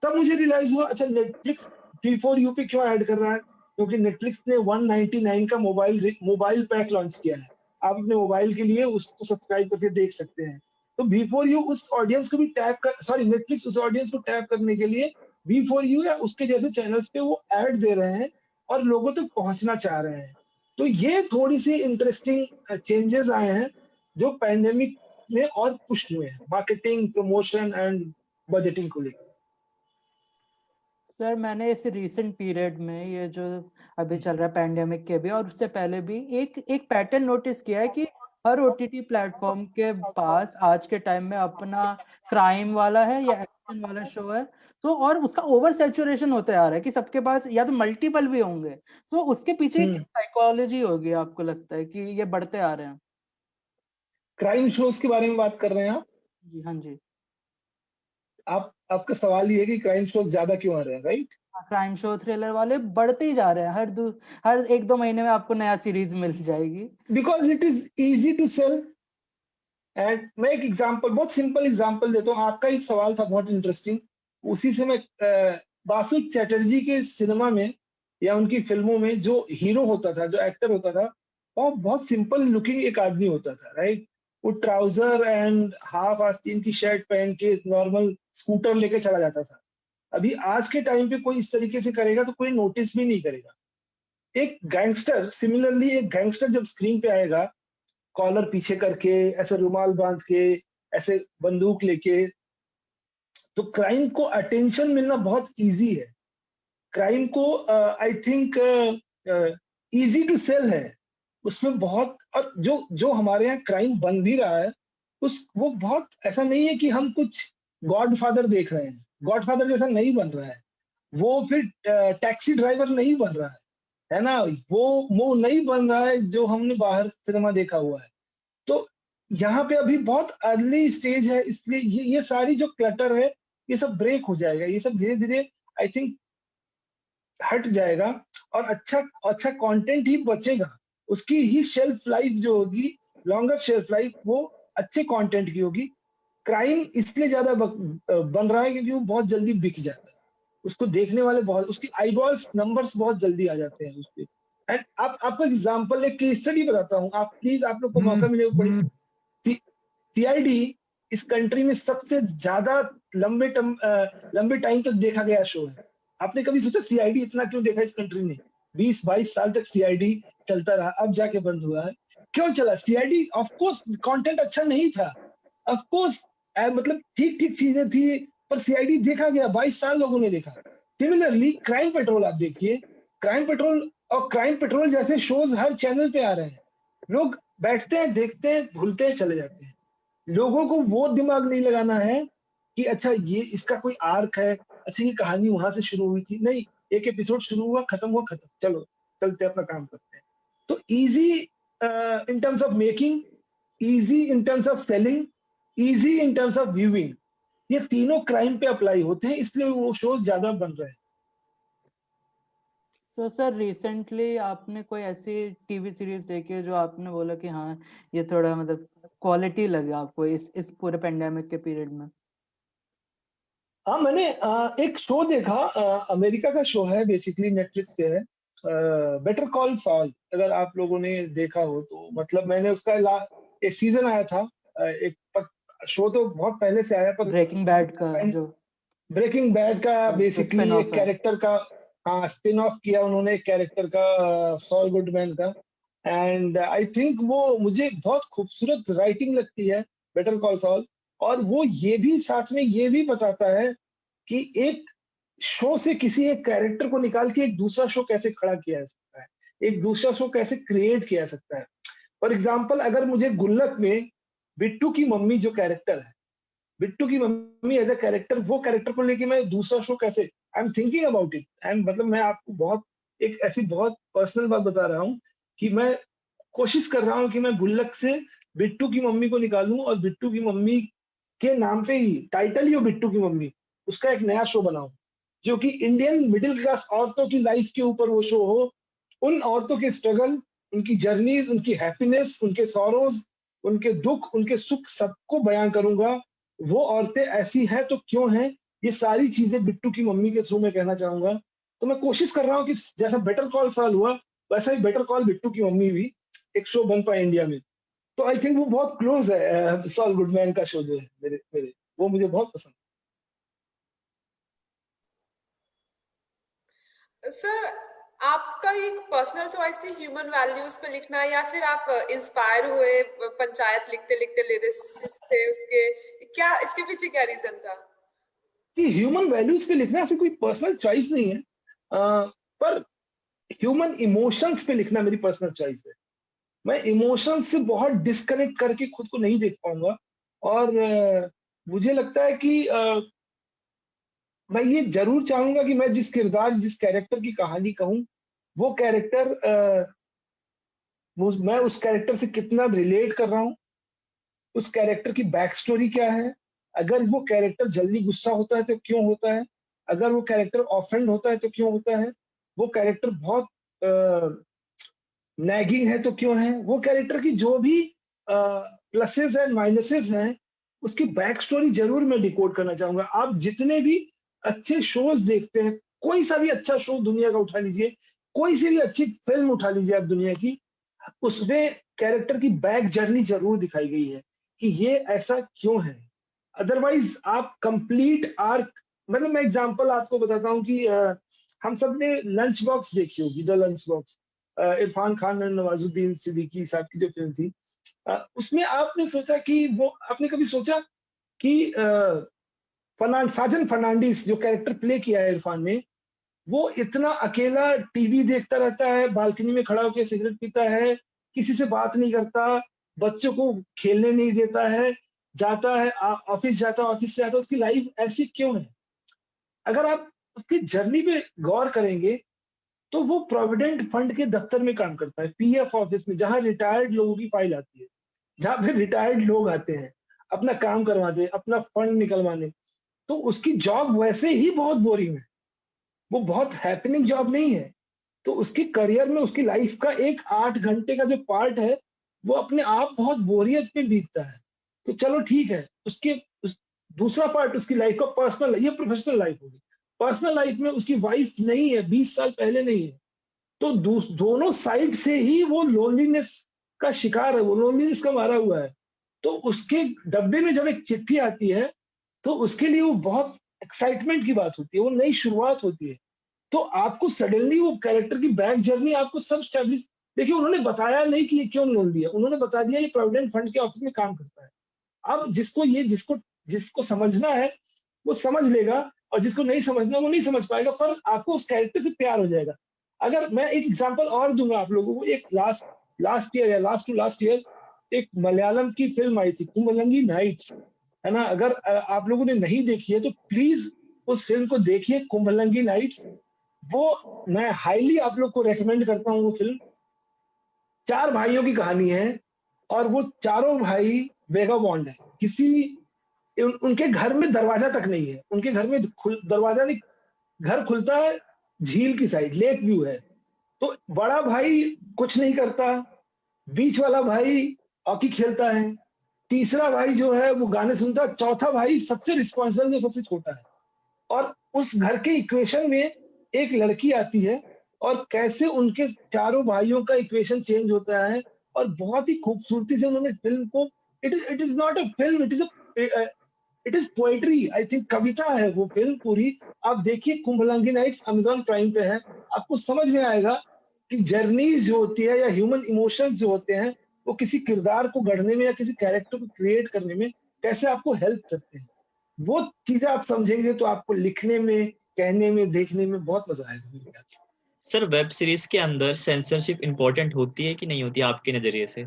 तब मुझे रियलाइज हुआ, अच्छा नेटफ्लिक्स B4U पे क्यों ऐड कर रहा है? क्योंकि नेटफ्लिक्स ने 199 का मोबाइल पैक लॉन्च किया है। आप अपने मोबाइल के लिए उसको सब्सक्राइब करके देख सकते हैं। तो B4U उस ऑडियंस को भी नेटफ्लिक्स उस ऑडियंस को टैप करने के लिए B4U या उसके जैसे चैनल्स पे वो ऐड दे रहे हैं और लोगों तक पहुंचना चाह रहे हैं। तो ये थोड़ी सी इंटरेस्टिंग चेंजेस आए हैं जो पैंडेमिक में और पुश हुए हैं मार्केटिंग, प्रमोशन एंड बजटिंग को लेकर। सर मैंने इस रीसेंट पीरियड में, ये जो अभी चल रहा है पैंडेमिक के भी और उससे पहले भी, एक पैटर्न नोटिस किया है कि हर ओटीटी प्लेटफॉर्म के पास आज के टाइम में अपना क्राइम वाला है या एक्शन वाला शो है, तो और उसका ओवर सैचुरेशन होता जा रहा है कि सबके पास या तो मल्टीपल भी होंगे। तो उसके पीछे क्या साइकोलॉजी होगी आपको लगता है कि ये बढ़ते आ रहे हैं? क्राइम शोज के बारे में बात कर रहे हैं आप? जी हाँ जी। आप आपका सवाल ये है कि क्राइम शो ज्यादा क्यों आ रहे हैं, राइट? क्राइम शो थ्रिलर वाले बढ़ते ही जा रहे हैं, हर 1-2 महीने में आपको नया सीरीज मिल जाएगी। Because it is easy to sell. And मैं एक एग्जांपल, बहुत सिंपल एग्जांपल देता हूँ, आपका ही सवाल था बहुत इंटरेस्टिंग, उसी से मैं बासु चैटर्जी के सिनेमा में या उनकी फिल्मों में जो हीरो होता था, जो एक्टर होता था, वो बहुत सिंपल लुकिंग एक आदमी होता था, राइट? वो ट्राउजर एंड हाफ आस्तीन की शर्ट पहन के नॉर्मल स्कूटर लेके चला जाता था। अभी आज के टाइम पे कोई इस तरीके से करेगा तो कोई नोटिस भी नहीं करेगा। एक गैंगस्टर, सिमिलरली एक गैंगस्टर जब स्क्रीन पे आएगा, कॉलर पीछे करके, ऐसे रुमाल बांध के, ऐसे बंदूक लेके, तो क्राइम को अटेंशन मिलना बहुत इजी है। क्राइम को I think easy to sell है, उसमें बहुत, और जो हमारे यहाँ क्राइम बन भी रहा है वो बहुत ऐसा नहीं है कि हम कुछ गॉडफादर देख रहे हैं, गॉडफादर जैसा नहीं बन रहा है, वो फिर टैक्सी ड्राइवर नहीं बन रहा है ना, वो नहीं बन रहा है जो हमने बाहर सिनेमा देखा हुआ है। तो यहाँ पे अभी बहुत अर्ली स्टेज है, इसलिए ये सारी जो क्लटर है ये सब ब्रेक हो जाएगा, ये सब धीरे धीरे आई थिंक हट जाएगा, और अच्छा कंटेंट ही बचेगा, उसकी ही शेल्फ लाइफ जो होगी, लॉन्गर शेल्फ लाइफ, वो अच्छे कंटेंट की होगी। क्राइम इसलिए ज्यादा बन रहा है क्योंकि वो बहुत जल्दी बिक जाता है, उसको देखने वाले बहुत, उसकी आईबॉल्स नंबर्स बहुत जल्दी आ जाते हैं उस पे। एंड आपको एग्जांपल, एक केस स्टडी बताता हूँ, आप प्लीज, आप लोग को मौका मिलेगा पढ़िए। सीआईडी इस कंट्री में सबसे ज्यादा लंबे टाइम तक देखा गया शो है। आपने कभी सोचा सीआईडी इतना क्यों देखा इस कंट्री में? 20-22 साल तक सीआईडी चलता रहा, अब जाके बंद हुआ है। क्यों चला सीआईडी? ऑफ कोर्स कंटेंट अच्छा नहीं था, ऑफ कोर्स मतलब ठीक ठीक चीजें थी, पर सीआईडी देखा गया, 22 साल लोगों ने देखा। सिमिलरली क्राइम पेट्रोल आप देखिए, क्राइम पेट्रोल जैसे शोज हर चैनल पे आ रहे हैं, लोग बैठते हैं, देखते हैं, भूलते हैं, चले जाते हैं। लोगों को वो दिमाग नहीं लगाना है कि अच्छा ये इसका कोई आर्क है, अच्छा ये कहानी वहां से शुरू हुई थी, नहीं, एक एपिसोड शुरू हुआ, खत्म, चलो चलते अपना काम करते हैं। तो easy in terms of making, easy in terms of selling, easy in terms of viewing, ये तीनों क्राइम पे अप्लाई होते हैं, इसलिए वो शोज ज्यादा बन रहे हैं। सो सर, रिसेंटली आपने कोई ऐसी टीवी सीरीज देखी है जो आपने बोला कि हाँ ये थोड़ा मतलब क्वालिटी लगे आपको इस पूरे पेंडेमिक के पीरियड में? हाँ, मैंने एक शो देखा, अमेरिका का शो है, बेसिकली नेटफ्लिक्स पे है, बेटर कॉल सॉल, अगर आप लोगों ने देखा हो तो। मतलब मैंने उसका एक सीजन आया था, एक शो तो बहुत पहले से आया, पर ब्रेकिंग बैड का जो ब्रेकिंग बैड का बेसिकली spin-off एक कैरेक्टर का, हाँ, स्पिन ऑफ किया उन्होंने एक कैरेक्टर का, सॉल गुडमैन का। एंड आई थिंक वो मुझे बहुत खूबसूरत राइटिंग लगती है, बेटर कॉल सॉल। और वो ये भी साथ में ये भी बताता है कि एक शो से किसी एक कैरेक्टर को निकाल के एक दूसरा शो कैसे खड़ा किया जा सकता है, एक दूसरा शो कैसे क्रिएट किया जा सकता है। फॉर एग्जाम्पल, अगर मुझे गुल्लक में बिट्टू की मम्मी जो कैरेक्टर है, बिट्टू की मम्मी एज ए कैरेक्टर, वो कैरेक्टर को लेके मैं दूसरा शो कैसे, I am thinking about it. And मतलब मैं आपको बहुत एक ऐसी बहुत पर्सनल बात बता रहा हूँ कि मैं कोशिश कर रहा हूँ कि मैं गुल्लक से बिट्टू की मम्मी को निकालूं, और बिट्टू की मम्मी के नाम पे ही, टाइटल ही हो बिट्टू की मम्मी, उसका एक नया शो बनाऊं जो कि इंडियन मिडिल क्लास औरतों की लाइफ के ऊपर वो शो हो, उन औरतों के स्ट्रगल, उनकी जर्नीज, उनकी हैप्पीनेस, उनके सॉरोज, उनके दुख, उनके सुख, सबको बयान करूंगा। वो औरतें ऐसी हैं तो क्यों हैं, ये सारी चीजें बिट्टू की मम्मी के थ्रू मैं कहना चाहूंगा। तो मैं कोशिश कर रहा हूँ कि जैसा बेटर कॉल सॉल हुआ, वैसा ही बेटर कॉल बिट्टू की मम्मी भी एक शो बन पाए इंडिया में। तो आई थिंक वो बहुत क्लोज है, सॉल गुडमैन का शो जो है मेरे वो मुझे बहुत पसंद है। सर, आपका एक पर्सनल चॉइस थी ह्यूमन वैल्यूज पे लिखना, या फिर आप इंस्पायर हुए पंचायत लिखते लिखते लिरिसिस्ट थे उसके, क्या इसके पीछे क्या रीजन था? कि ह्यूमन वैल्यूज पे लिखना ऐसे कोई पर्सनल चॉइस नहीं है, पर ह्यूमन इमोशंस पे लिखना मेरी पर्सनल चॉइस है। मैं इमोशंस से बहुत डिस्कनेक्ट करके खुद को नहीं देख पाऊंगा, और मुझे लगता है कि मैं ये जरूर चाहूंगा कि मैं जिस किरदार, जिस कैरेक्टर की कहानी कहूं, वो कैरेक्टर, मैं उस कैरेक्टर से कितना रिलेट कर रहा हूं, उस कैरेक्टर की बैक स्टोरी क्या है, अगर वो कैरेक्टर जल्दी गुस्सा होता है तो क्यों होता है, अगर वो कैरेक्टर ऑफेंड होता है तो क्यों होता है, वो कैरेक्टर बहुत नैगिंग है तो क्यों है, वो कैरेक्टर की जो भी प्लसेस एंड माइनसेस हैं उसकी बैक स्टोरी जरूर मैं डिकोड करना चाहूंगा। आप जितने भी अच्छे शोज देखते हैं, कोई सा भी अच्छा शो दुनिया का उठा लीजिए, कोई सी भी अच्छी फिल्म उठा लीजिए आप दुनिया की, उसमें कैरेक्टर की बैक जर्नी जरूर दिखाई गई है कि ये ऐसा क्यों है। अदरवाइज आप कंप्लीट आर्क, मतलब मैं एग्जांपल आपको बताता हूँ कि हम सब ने लंच बॉक्स देखी होगी, the lunch box, Irfan Khan और नवाजुद्दीन सिद्दीकी साहब की जो फिल्म थी, उसमें आपने सोचा कि वो, आपने कभी सोचा कि साजन फर्नांडिस जो कैरेक्टर प्ले किया है इरफान ने, वो इतना अकेला टीवी देखता रहता है, बालकनी में खड़ा होकर सिगरेट पीता है, किसी से बात नहीं करता, बच्चों को खेलने नहीं देता है, जाता है ऑफिस जाता है, ऑफिस से आता है, उसकी लाइफ ऐसी क्यों है? अगर आप उसकी जर्नी पे गौर करेंगे तो वो प्रोविडेंट फंड के दफ्तर में काम करता है, पीएफ ऑफिस में, जहां रिटायर्ड लोगों की फाइल आती है, जहां पे रिटायर्ड लोग आते हैं अपना काम करवाते हैं, अपना फंड निकलवाने। तो उसकी जॉब वैसे ही बहुत बोरिंग है, वो बहुत हैपनिंग जॉब नहीं है। तो उसके करियर में उसकी लाइफ का एक 8 घंटे का जो पार्ट है वो अपने आप बहुत बोरियत में बीतता है। तो चलो ठीक है, दूसरा पार्ट उसकी लाइफ का पर्सनल, ये प्रोफेशनल लाइफ होगी, पर्सनल लाइफ में उसकी वाइफ नहीं है, 20 साल पहले नहीं है। तो दोनों साइड से ही वो लोनलीनेस का शिकार है, वो लोनलीनेस का मारा हुआ है। तो उसके डब्बे में जब एक चिट्ठी आती है तो उसके लिए वो बहुत एक्साइटमेंट की बात होती है, वो नई शुरुआत होती है। तो आपको सडनली वो कैरेक्टर की बैक जर्नी आपको सब स्टैब्लिश, देखिए उन्होंने बताया नहीं कि ये क्यों लोन दिया, उन्होंने बता दिया ये प्रोविडेंट फंड के ऑफिस में काम करता है। अब जिसको समझना है वो समझ लेगा, और जिसको नहीं समझना वो नहीं समझ पाएगा, पर आपको उस कैरेक्टर से प्यार हो जाएगा। अगर मैं एक एग्जांपल और दूंगा आप लोगों को, एक लास्ट ईयर एक मलयालम की फिल्म आई थी, कुंभलंगी नाइट्स, है ना? अगर आप लोगों ने नहीं देखी है तो प्लीज उस फिल्म को देखिए, कुंभलंगी नाइट्स। वो मैं हाईली आप लोग को रेकमेंड करता हूँ। वो फिल्म 4 भाइयों की कहानी है और वो चारों भाई वेगाबॉन्ड है। उनके घर में दरवाजा तक नहीं है, उनके घर में दरवाजा नहीं, घर खुलता है झील की साइड, लेक व्यू है। तो बड़ा भाई कुछ नहीं करता, बीच वाला भाई हॉकी खेलता है, तीसरा भाई जो है वो गाने सुनता है, चौथा भाई सबसे रिस्पॉन्सिबल जो सबसे छोटा है। और उस घर के इक्वेशन में एक लड़की आती है और कैसे उनके चारों भाइयों का इक्वेशन चेंज होता है, और बहुत ही खूबसूरती से उन्होंने फिल्म को, it is not a film, it is poetry, I think कविता है वो फिल्म पूरी। आप देखिए कुंभलंगी नाइट्स, अमेज़न प्राइम पे है, आपको समझ में आएगा कि जर्नीज जो होती है या ह्यूमन इमोशंस जो होते हैं वो किसी किरदार को गढ़ने में या किसी कैरेक्टर को क्रिएट करने में कैसे आपको हेल्प करते हैं। वो चीजें आप समझेंगे तो आपको लिखने में, कहने में, देखने में बहुत मजा आएगा। सर वेब सीरीज के अंदर सेंसरशिप इंपॉर्टेंट होती है कि नहीं होती आपके नजरिए से?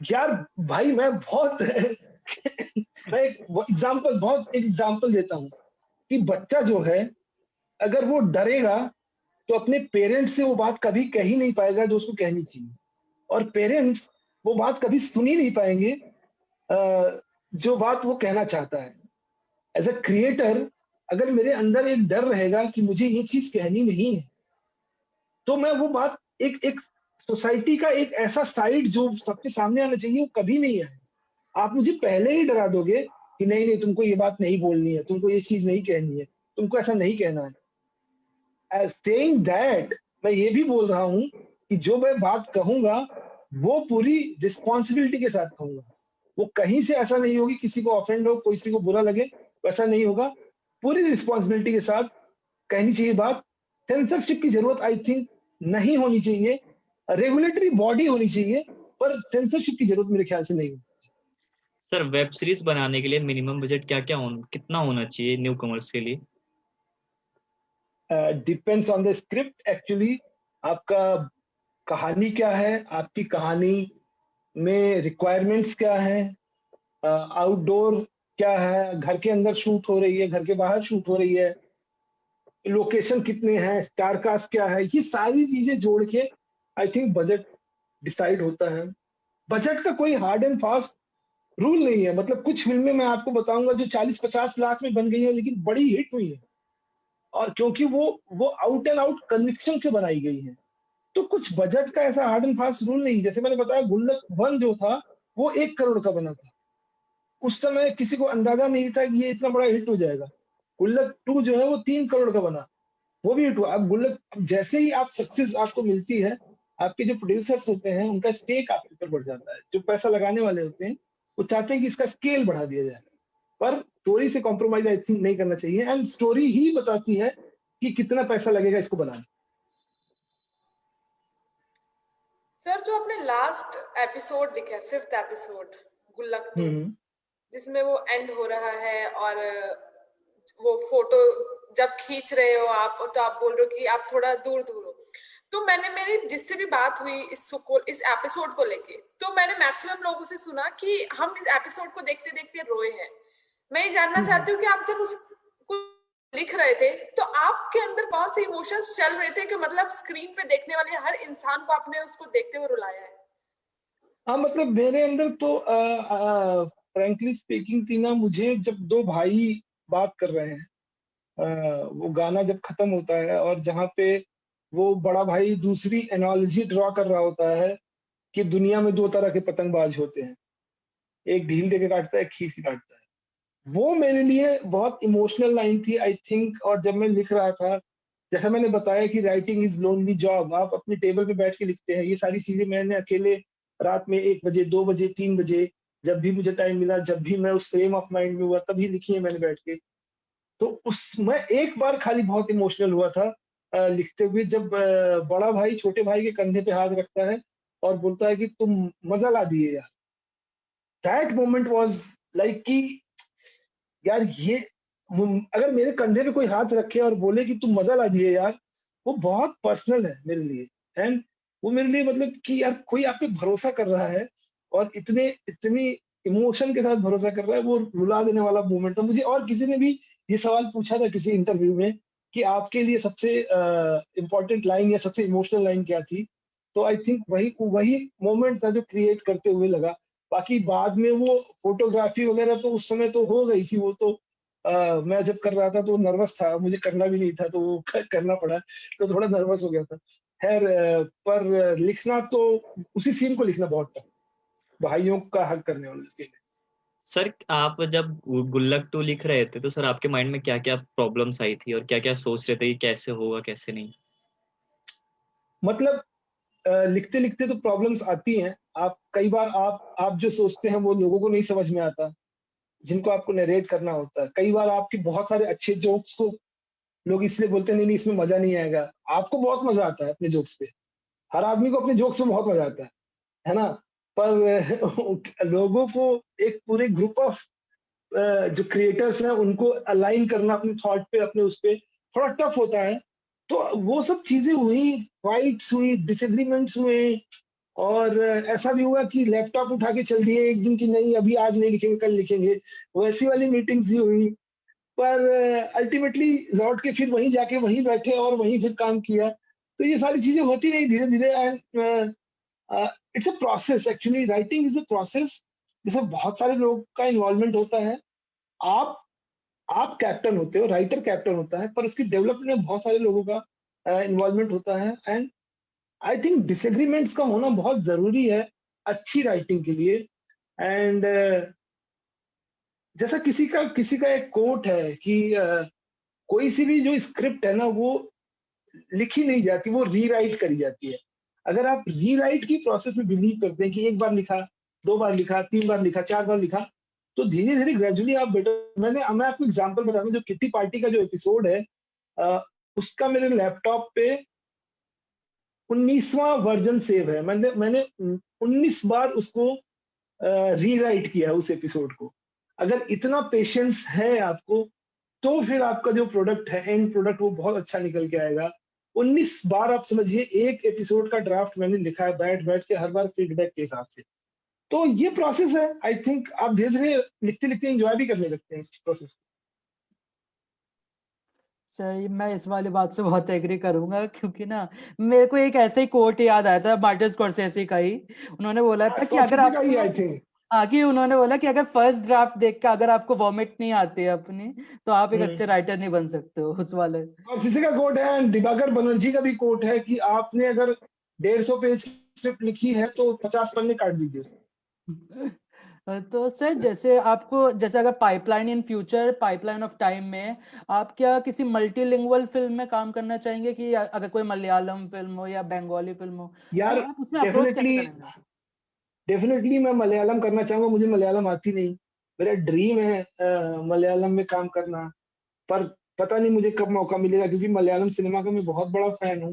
यार भाई मैं मैं एक एग्जांपल देता हूँ कि बच्चा जो है अगर वो डरेगा तो अपने पेरेंट्स से वो बात कभी कह ही नहीं पाएगा जो उसको कहनी चाहिए, और पेरेंट्स वो बात कभी सुन ही नहीं पाएंगे जो बात वो कहना चाहता है। एज अ क्रिएटर अगर मेरे अंदर एक डर रहेगा कि मुझे ये चीज कहनी नहीं है, तो मैं वो बात एक सोसाइटी का एक ऐसा साइड जो सबके सामने आना चाहिए वो कभी नहीं आए। आप मुझे पहले ही डरा दोगे कि नहीं नहीं तुमको ये बात नहीं बोलनी है, तुमको ये चीज नहीं कहनी है, तुमको ऐसा नहीं कहना है। Saying that, मैं ये भी बोल रहा हूँ कि जो मैं बात कहूंगा वो पूरी रिस्पॉन्सिबिलिटी के साथ कहूंगा, वो कहीं से ऐसा नहीं होगी किसी को ऑफेंड हो, किसी को बुरा लगे, वैसा नहीं होगा। पूरी रिस्पॉन्सिबिलिटी के साथ कहनी चाहिए बात। सेंसरशिप की जरूरत आई थिंक नहीं होनी चाहिए, रेगुलेटरी बॉडी होनी चाहिए, पर सेंसरशिप की जरूरत मेरे ख्याल से नहीं होगी। सर वेब सीरीज बनाने के लिए मिनिमम बजट कितना होना चाहिए न्यू कमर्स के लिए? Depends on the script actually. आपका कहानी क्या है, आपकी कहानी में रिक्वायरमेंट्स क्या है, आउटडोर क्या है, घर के अंदर शूट हो रही है, घर के बाहर शूट हो रही है, लोकेशन कितने हैं, स्टार कास्ट क्या है, ये सारी चीजें जोड़ के आई थिंक बजट डिसाइड होता है। बजट का कोई हार्ड एंड फास्ट रूल नहीं है। मतलब कुछ फिल्में मैं आपको बताऊंगा जो 40-50 लाख में बन गई है लेकिन बड़ी हिट हुई है, और क्योंकि वो आउट एंड आउट कन्विक्शन से बनाई गई है। तो कुछ बजट का ऐसा हार्ड एंड फास्ट रूल नहीं। जैसे मैंने बताया, गुल्लक 1 जो था वो 1 करोड़ का बना था। उस समय किसी को अंदाजा नहीं था कि ये इतना बड़ा हिट हो जाएगा। गुल्लक 2 जो है वो 3 करोड़ का बना, वो भी हिट हुआ। अब गुल्लक, अब जैसे ही आप सक्सेस आपको मिलती है, आपके जो प्रोड्यूसर्स होते हैं उनका स्टेक आपके ऊपर बढ़ जाता है। जो पैसा लगाने वाले होते हैं वो चाहते हैं कि इसका स्केल बढ़ा दिया जाए, पर स्टोरी से कॉम्प्रोमाइज आई थिंक नहीं करना चाहिए, एंड स्टोरी ही बताती है कि कितना पैसा लगेगा इसको बनाने। सर जो आपने लास्ट एपिसोड दिखा है, 5th एपिसोड गुल्लक 2, जिसमें वो एंड हो रहा है और वो फोटो जब खींच रहे हो आप, तो आप बोल रहे हो कि आप थोड़ा दूर दूर हो, तो मैंने मेरी जिससे भी बात हुई इस एपिसोड को लेके, तो मैंने मैक्सिमम लोगों से सुना कि हम इस एपिसोड को देखते देखते रोए हैं। मैं ये जानना चाहती हूँ कि आप जब उसको लिख रहे थे तो आपके अंदर कौन से इमोशंस चल रहे थे कि मतलब स्क्रीन पे देखने वाले हर इंसान को आपने उसको देखते हुए रुलाया है? हाँ, मतलब मेरे अंदर तो फ्रैंकली स्पीकिंग टीना, मुझे जब 2 भाई बात कर रहे हैं, वो गाना जब खत्म होता है और जहाँ पे वो बड़ा भाई दूसरी एनालॉजी ड्रॉ कर रहा होता है कि दुनिया में 2 तरह के पतंगबाज होते हैं, एक ढील देके काटता है, एक खींच के काटता है। वो मेरे लिए बहुत इमोशनल लाइन थी आई थिंक। और जब मैं लिख रहा था, जैसा मैंने बताया कि राइटिंग इज लोनली जॉब, आप अपनी टेबल पे बैठ के लिखते हैं। ये सारी चीजें मैंने अकेले रात में 1 बजे, 2 बजे, 3 बजे, जब भी मुझे टाइम मिला, जब भी मैं उस फ्रेम ऑफ माइंड में हुआ, तभी लिखी है मैंने बैठ के। तो उसमें एक बार खाली बहुत इमोशनल हुआ था लिखते हुए, जब बड़ा भाई छोटे भाई के कंधे पे हाथ रखता है और बोलता है कि तुम मजा ला दिए यार। दैट मोमेंट वाज लाइक कि यार ये अगर मेरे कंधे पे कोई हाथ रखे और बोले कि तुम मजा ला दिए यार, वो बहुत पर्सनल है मेरे लिए। एंड वो मेरे लिए मतलब कि यार कोई आप पे भरोसा कर रहा है और इतनी इमोशन के साथ भरोसा कर रहा है, वो रुला देने वाला मोमेंट था मुझे। और किसी ने भी ये सवाल पूछा था किसी इंटरव्यू में कि आपके लिए सबसे इम्पोर्टेंट लाइन या सबसे इमोशनल लाइन क्या थी, तो आई थिंक वही मोमेंट था जो क्रिएट करते हुए लगा। बाकी बाद में वो फोटोग्राफी वगैरह तो उस समय तो हो गई थी, वो तो मैं जब कर रहा था तो नर्वस था, मुझे करना भी नहीं था, तो वो करना पड़ा, तो थोड़ा नर्वस हो गया था। खैर, पर लिखना तो उसी सीन को लिखना बहुत टफ, भाइयों का हक करने वाले सीन। सर आप जब गुल्लक 2 लिख रहे थे तो सर आपके माइंड में क्या क्या प्रॉब्लम्स आई थी और क्या क्या सोच रहे थे कि कैसे होगा कैसे नहीं? मतलब लिखते लिखते तो प्रॉब्लम्स आती हैं। आप कई बार आप जो सोचते हैं वो लोगों को नहीं समझ में आता, जिनको आपको नरेट करना होता है। कई बार आपके बहुत सारे अच्छे जोक्स को लोग इसलिए बोलते हैं नहीं नहीं इसमें मजा नहीं आएगा। आपको बहुत मजा आता है अपने जोक्स पे, हर आदमी को अपने जोक्स में बहुत मजा आता है ना? पर लोगों को एक पूरे ग्रुप ऑफ जो क्रिएटर्स हैं उनको अलाइन करना अपने थॉट पे, अपने उस पे थोड़ा टफ होता है। तो वो सब चीजें हुई, फाइट्स हुई, डिसएग्रीमेंट्स हुए, और ऐसा भी हुआ कि लैपटॉप उठा के चल दिए एक दिन की नहीं अभी आज नहीं लिखेंगे कल लिखेंगे, वैसी वाली मीटिंग्स भी हुई। पर अल्टीमेटली लौट के फिर वहीं जाके वहीं बैठे और वहीं फिर काम किया। तो ये सारी चीजें होती रही धीरे धीरे। And it's a process, actually writing is a process जिसमें बहुत सारे लोग का इन्वॉल्वमेंट होता है। आप कैप्टन होते हो, राइटर कैप्टन होता है, पर उसकी डेवलपमेंट में बहुत सारे लोगों का इन्वॉल्वमेंट होता है। एंड आई थिंक डिसएग्रीमेंट्स का होना बहुत जरूरी है अच्छी राइटिंग के लिए। एंड जैसा किसी का एक कोट है कि कोई सी भी जो स्क्रिप्ट है ना वो लिखी नहीं जाती, वो रीराइट करी जाती है। अगर आप रीराइट की प्रोसेस में बिलीव करते हैं कि एक बार लिखा, 2 बार लिखा, 3 बार लिखा, 4 बार लिखा, तो धीरे धीरे ग्रेजुअली आप बेटर। मैं आपको एग्जांपल बताता हूँ, जो किट्टी पार्टी का जो एपिसोड है उसका मेरे लैपटॉप पे 19वां वर्जन सेव है। मैंने 19 बार उसको रीराइट किया उस एपिसोड को। अगर इतना पेशेंस है आपको तो फिर आपका जो प्रोडक्ट है, एंड प्रोडक्ट, वो बहुत अच्छा निकल के आएगा। 19 बार आप समझिए एक एपिसोड का ड्राफ्ट मैंने लिखा है बैठ बैठ के, हर बार फीडबैक के हिसाब से। तो ये प्रोसेस है। आई थिंक आप धीरे धीरे लिखते लिखते एंजॉय भी करने लगते हैं इस प्रोसेस। सर मैं इस वाली बात से बहुत एग्री करूंगा, क्योंकि ना मेरे को एक ऐसे ही कोट याद आया था मार्टिन स्कॉर्सेसे का ही। उन्होंने बोला था कि अगर आप आई थिंक आगे उन्होंने बोला कि अगर फर्स्ट ड्राफ्ट देख के अगर आपको वॉमिट नहीं आती है अपनी, तो आप एक अच्छे राइटर नहीं बन सकते हो, उस वाले। और किसी का कोट है, दिवाकर बनर्जी का भी कोट है कि आपने अगर 150 पेज की स्क्रिप्ट लिखी है तो 50 पन्ने काट दीजिए उसके। तो सर जैसे आपको, जैसे अगर pipeline in future, pipeline of time में आप क्या किसी मल्टीलिंगुअल फिल्म में काम करना चाहेंगे, कि अगर कोई मलयालम फिल्म हो या बंगाली फिल्म हो, यार तो आप उसमें अप्रोच कैसे करेंगे? डेफिनेटली मैं मलयालम करना चाहूंगा, मुझे मलयालम आती नहीं। मेरा ड्रीम है मलयालम में काम करना, पर पता नहीं मुझे कब मौका मिलेगा, क्योंकि मलयालम सिनेमा का मैं बहुत बड़ा फैन हूँ।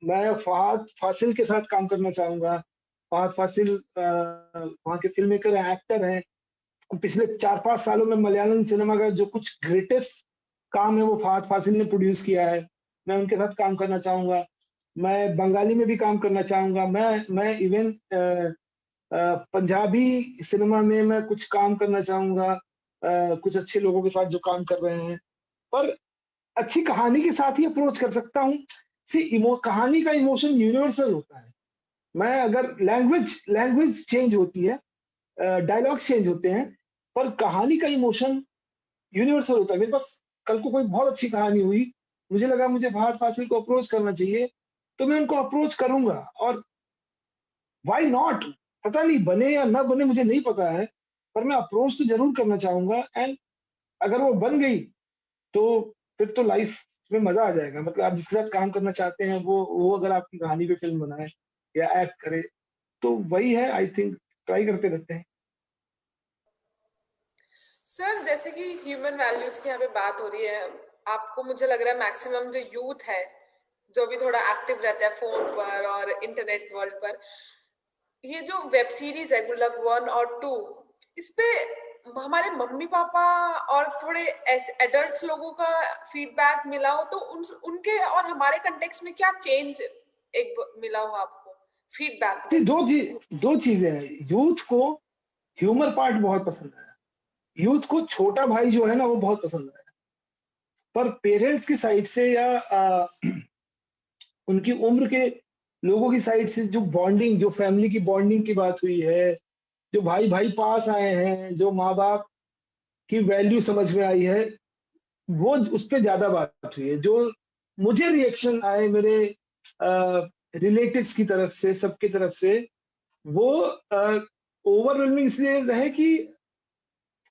मैं फहद फासिल के साथ काम करना चाहूंगा। फहद फासिल वहाँ के फिल्म मेकर हैं, एक्टर हैं। पिछले 4-5 सालों में मलयालम सिनेमा का जो कुछ ग्रेटेस्ट काम है वो फहद फासिल ने प्रोड्यूस किया है। मैं उनके साथ काम करना चाहूंगा। मैं बंगाली में भी काम करना चाहूंगा। मैं इवन पंजाबी सिनेमा में मैं कुछ काम करना चाहूंगा, कुछ अच्छे लोगों के साथ जो काम कर रहे हैं। पर अच्छी कहानी के साथ ही अप्रोच कर सकता हूँ। कहानी का इमोशन यूनिवर्सल होता है। मैं अगर लैंग्वेज चेंज होती है, डायलॉग्स चेंज होते हैं, पर कहानी का इमोशन यूनिवर्सल होता है। मेरे पास कल को कोई बहुत अच्छी कहानी हुई, मुझे लगा मुझे फहद फासिल को अप्रोच करना चाहिए, तो मैं उनको अप्रोच करूंगा। और व्हाई नॉट, पता नहीं बने या ना बने मुझे नहीं पता है, पर मैं अप्रोच तो जरूर करना चाहूंगा। एंड अगर वो बन गई तो फिर तो लाइफ में मजा आ जाएगा। मतलब आप जिसके साथ काम करना चाहते हैं वो अगर आपकी कहानी पे फिल्म बनाए या एक्ट करे, तो वही है। आई थिंक ट्राई करते रहते हैं। सर जैसे कि ह्यूमन वैल्यूज की यहाँ पे बात हो रही है, आपको मुझे लग रहा है मैक्सिमम जो यूथ है जो भी थोड़ा एक्टिव रहता है फोन पर और इंटरनेट वर्ल्ड पर, ये जो वेब सीरीज है गुल्लक 1 और 2, इस पे हमारे मम्मी पापा और थोड़े ऐसे एडल्ट्स लोगों का फीडबैक मिला हो, तो उनके और हमारे कंटेक्स्ट में क्या चेंज मिला हो आपको फीडबैक में? दो चीजें हैं। यूथ को ह्यूमर पार्ट बहुत पसंद आया, यूथ को छोटा भाई जो है ना वो बहुत पसंद आया। पर पेरेंट्स की साइड से या उनकी उम्र के लोगों की साइड से जो बॉन्डिंग, जो फैमिली की बॉन्डिंग की बात हुई है, जो भाई भाई पास आए हैं, जो माँ बाप की वैल्यू समझ में आई है, वो उस पर ज्यादा बात हुई है। जो मुझे रिएक्शन आए मेरे रिलेटिव्स की तरफ से, सबकी तरफ से, वो ओवरवेलमिंग इसलिए रहे कि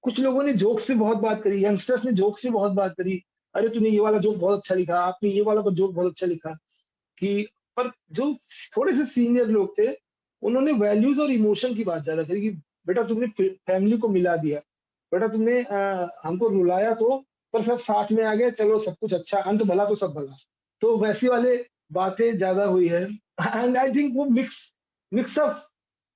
कुछ लोगों ने जोक्स पे बहुत बात करी, यंगस्टर्स ने जोक्स पे बहुत बात करी। अरे तूने ये वाला जोक बहुत अच्छा लिखा, आपने ये वाला जोक बहुत अच्छा लिखा। कि पर जो थोड़े से सीनियर लोग थे, उन्होंने वैल्यूज और इमोशन की बात ज्यादा करी कि बेटा तुमने फैमिली को मिला दिया, बेटा तुमने हमको रुलाया तो, पर सब साथ में आ गए, चलो सब कुछ अच्छा, अंत भला तो सब भला। तो वैसी वाले बातें ज्यादा हुई है। एंड आई थिंक वो मिक्स ऑफ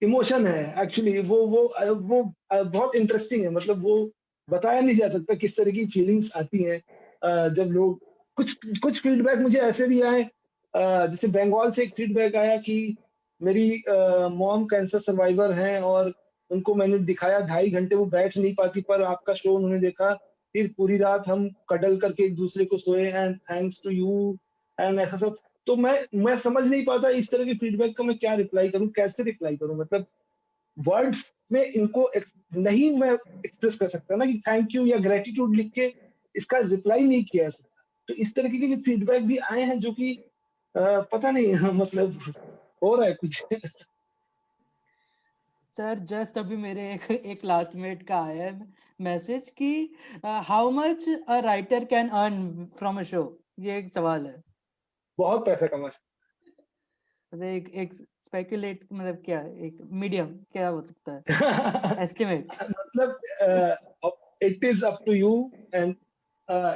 इमोशन है एक्चुअली। वो बहुत इंटरेस्टिंग है। मतलब वो बताया नहीं जा सकता किस तरह की फीलिंग्स आती हैं जब लोग, कुछ फीडबैक मुझे ऐसे भी आए। जैसे बंगाल से एक फीडबैक आया कि मेरी मॉम कैंसर सर्वाइवर हैं और उनको मैंने दिखाया 2.5 घंटे वो बैठ नहीं पाती, पर आपका शो उन्होंने देखा, फिर पूरी रात हम कडल करके एक दूसरे को सोए, and thanks to you, and ऐसा सब। तो मैं समझ नहीं पाता इस तरह के फीडबैक का मैं क्या रिप्लाई करूं, कैसे रिप्लाई करूं। मतलब वर्ड्स में इनको नहीं मैं एक्सप्रेस कर सकता ना कि थैंक यू या ग्रेटिट्यूड लिख के इसका रिप्लाई नहीं किया जा सकता। तो इस तरीके के फीडबैक भी आए हैं जो कि पता नहीं मतलब हो रहा है कुछ। सर जस्ट अभी मेरे एक क्लासमेट का आया है मैसेज कि how much a writer can earn from a show, ये एक सवाल है। बहुत पैसा कमा मतलब एक स्पेकुलेट, मतलब क्या है, एक मीडियम क्या हो सकता है, सकता। एस्टिमेट? मतलब it is up to you, and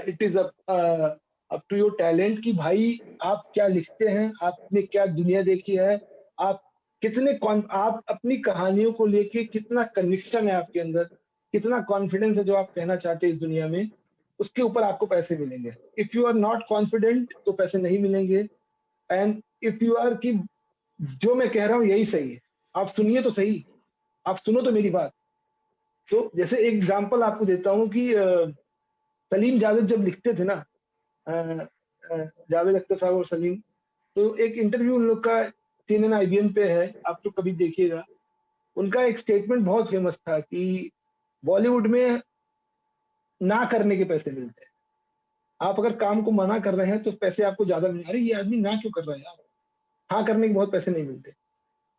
it is up to your talent कि भाई आप क्या लिखते हैं, आपने क्या दुनिया देखी है, आप आप अपनी कहानियों को लेके कितना कन्विक्शन है आपके अंदर, कितना कॉन्फिडेंस है जो आप कहना चाहते हैं इस दुनिया में, उसके ऊपर आपको पैसे मिलेंगे। If you are not confident तो पैसे नहीं मिलेंगे। एंड इफ यू आर कि जो मैं कह रहा हूँ यही सही है, आप सुनिए तो सही, आप सुनो तो मेरी बात। तो जैसे एक एग्जांपल आपको देता हूँ कि सलीम जावेद जब लिखते थे ना, अ, जावेद अख्तर साहब और सलीम, तो एक इंटरव्यू उन लोग का CNN IBN पे है, आप तो कभी देखिएगा। उनका एक स्टेटमेंट बहुत फेमस था कि बॉलीवुड में ना करने के पैसे मिलते हैं। आप अगर काम को मना कर रहे हैं तो पैसे आपको ज्यादा मिल, अरे ये आदमी ना क्यों कर रहा है यार, हाँ करने के बहुत पैसे नहीं मिलते।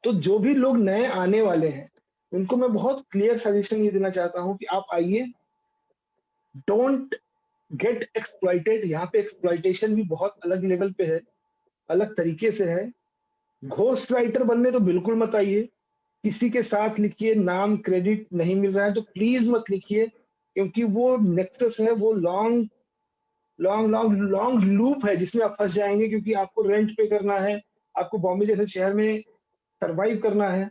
तो जो भी लोग नए आने वाले हैं उनको मैं बहुत क्लियर सजेशन ये देना चाहता हूँ कि आप आइए, डोंट गेट एक्सप्लॉइटेड। यहाँ पे एक्सप्लॉइटेशन भी बहुत अलग लेवल पे है, अलग तरीके से है। घोस्ट राइटर बनने तो बिल्कुल मत आइए, किसी के साथ लिखिए, नाम क्रेडिट नहीं मिल रहा है तो प्लीज मत लिखिए, क्योंकि वो नेक्सस है, वो long long long long loop है जिसमें आप फंस जाएंगे, क्योंकि आपको रेंट पे करना है, आपको बॉम्बे जैसे शहर में सरवाइव करना है।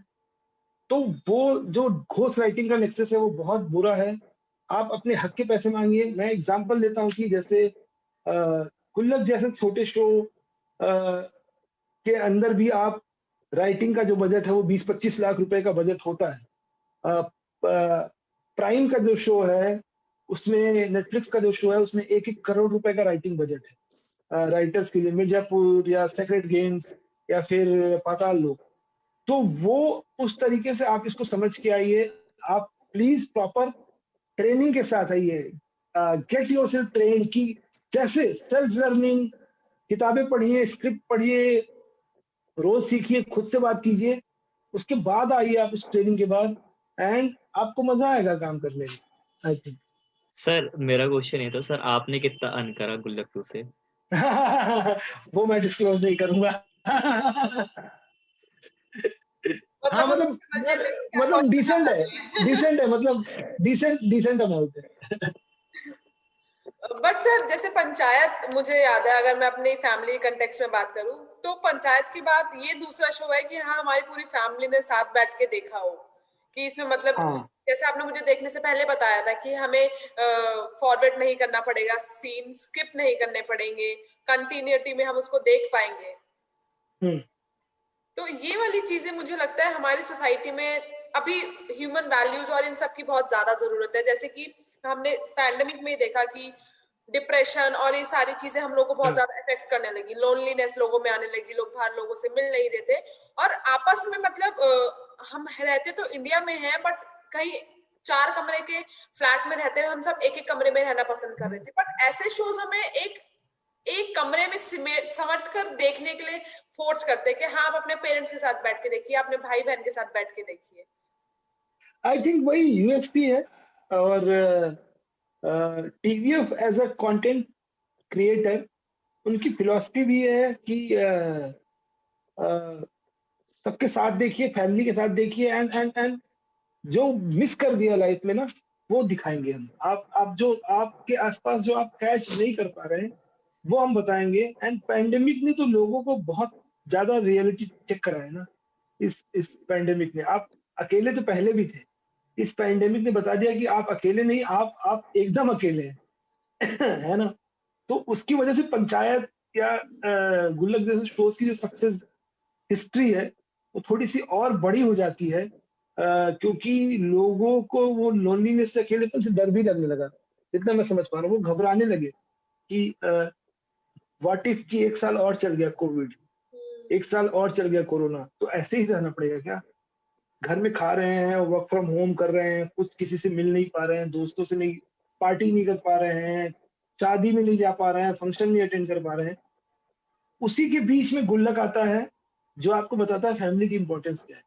तो वो जो घोस्ट राइटिंग का नेक्सस है वो बहुत बुरा है। आप अपने हक के पैसे मांगिए। मैं एग्जांपल देता हूँ कि जैसे गुल्लक जैसे छोटे शो के अंदर भी आप राइटिंग का जो बजट है वो 20-25 लाख रुपए का बजट होता है। प्राइम का जो शो है उसमें, नेटफ्लिक्स का जो शो है उसमें 1-1 करोड़ रुपए का राइटिंग बजट है राइटर्स के लिए, मिर्जापुर या सेक्रेट गेम्स या फिर पाताल लोक। तो वो उस तरीके से आप इसको समझ के आइए। आप प्लीज प्रॉपर ट्रेनिंग के साथ आइए, गेट योरसेल्फ ट्रेन की, जैसे सेल्फ लर्निंग, किताबें पढ़िए, स्क्रिप्ट पढ़िए, रोज सीखिए, खुद से बात कीजिए, उसके बाद आइए आप उस ट्रेनिंग के बाद, एंड आपको मजा आएगा काम करने में, आई थिंक। सर मेरा क्वेश्चन ये था, सर आपने कितना अर्न करा गुल्लक 2 से? वो मैं डिस्क्लोज नहीं करूंगा। हाँ मतलब डिसेंट है, मतलब डिसेंट अमाउंट है। बट सर जैसे पंचायत, मुझे याद है, अगर मैं अपनी फैमिली कंटेक्स्ट में बात करूं तो पंचायत की बात, ये दूसरा शो है कि हाँ हमारी पूरी फैमिली ने साथ बैठ के देखा हो, कि इसमें मतलब हाँ। जैसे आपने मुझे देखने से पहले बताया था कि हमें फॉरवर्ड नहीं करना पड़ेगा, सीन स्किप नहीं करने पड़ेंगे, कंटिन्यूटी में हम उसको देख पाएंगे। तो ये वाली चीजें मुझे लगता है हमारी सोसाइटी में अभी ह्यूमन वैल्यूज और इन सब की बहुत ज्यादा जरूरत है। जैसे कि हमने पैंडेमिक में देखा कि डिप्रेशन और ये सारी चीजें हम लोग को बहुत ज्यादा इफेक्ट करने लगी, लोनलीनेस लोगों में आने लगी, लोग बाहर लोगों से मिल नहीं रहे थे, और आपस में मतलब हम रहते तो इंडिया में हैं बट कहीं 4 कमरे के फ्लैट में रहते हुए हम सब एक कमरे में रहना पसंद कर रहे थे। बट ऐसे शोज हमें एक कमरे में समट कर देखने के लिए फोर्स करते हैं कि हाँ आप अपने पेरेंट्स के साथ बैठ के देखिए, अपने भाई बहन के साथ बैठ के देखिए। आई थिंक वही यूएसपी है। और TVF as a content creator, उनकी फिलॉसफी भी है कि सबके साथ देखिए, फैमिली के साथ देखिए, एंड जो मिस कर दिया लाइफ में ना वो दिखाएंगे हम। आप जो आपके आसपास जो आप कैच नहीं कर पा रहे हैं वो हम बताएंगे। एंड पैंडेमिक ने तो लोगों को बहुत ज्यादा रियलिटी चेक कराया ना। इस पैंडेमिक ने, आप अकेले तो पहले भी थे, इस पैंडेमिक ने बता दिया कि आप अकेले नहीं, आप एकदम अकेले हैं। है ना। तो उसकी वजह से पंचायत या गुल्लक जैसे शोज की जो सक्सेस हिस्ट्री है वो थोड़ी सी और बड़ी हो जाती है, क्योंकि लोगों को वो लोनलीनेस से, अकेलेपन से डर भी लगने लगा। जितना मैं समझ पा रहा हूँ वो घबराने लगे कि व्हाट इफ की 1 साल और चल गया कोविड, 1 साल और चल गया कोरोना, तो ऐसे ही रहना पड़ेगा क्या? घर में खा रहे हैं, वर्क फ्रॉम होम कर रहे हैं, कुछ किसी से मिल नहीं पा रहे हैं, दोस्तों से नहीं, पार्टी नहीं कर पा रहे हैं, शादी में नहीं जा पा रहे हैं, फंक्शन नहीं अटेंड कर पा रहे हैं। उसी के बीच में गुल्लक आता है जो आपको बताता है फैमिली की इंपॉर्टेंस क्या है।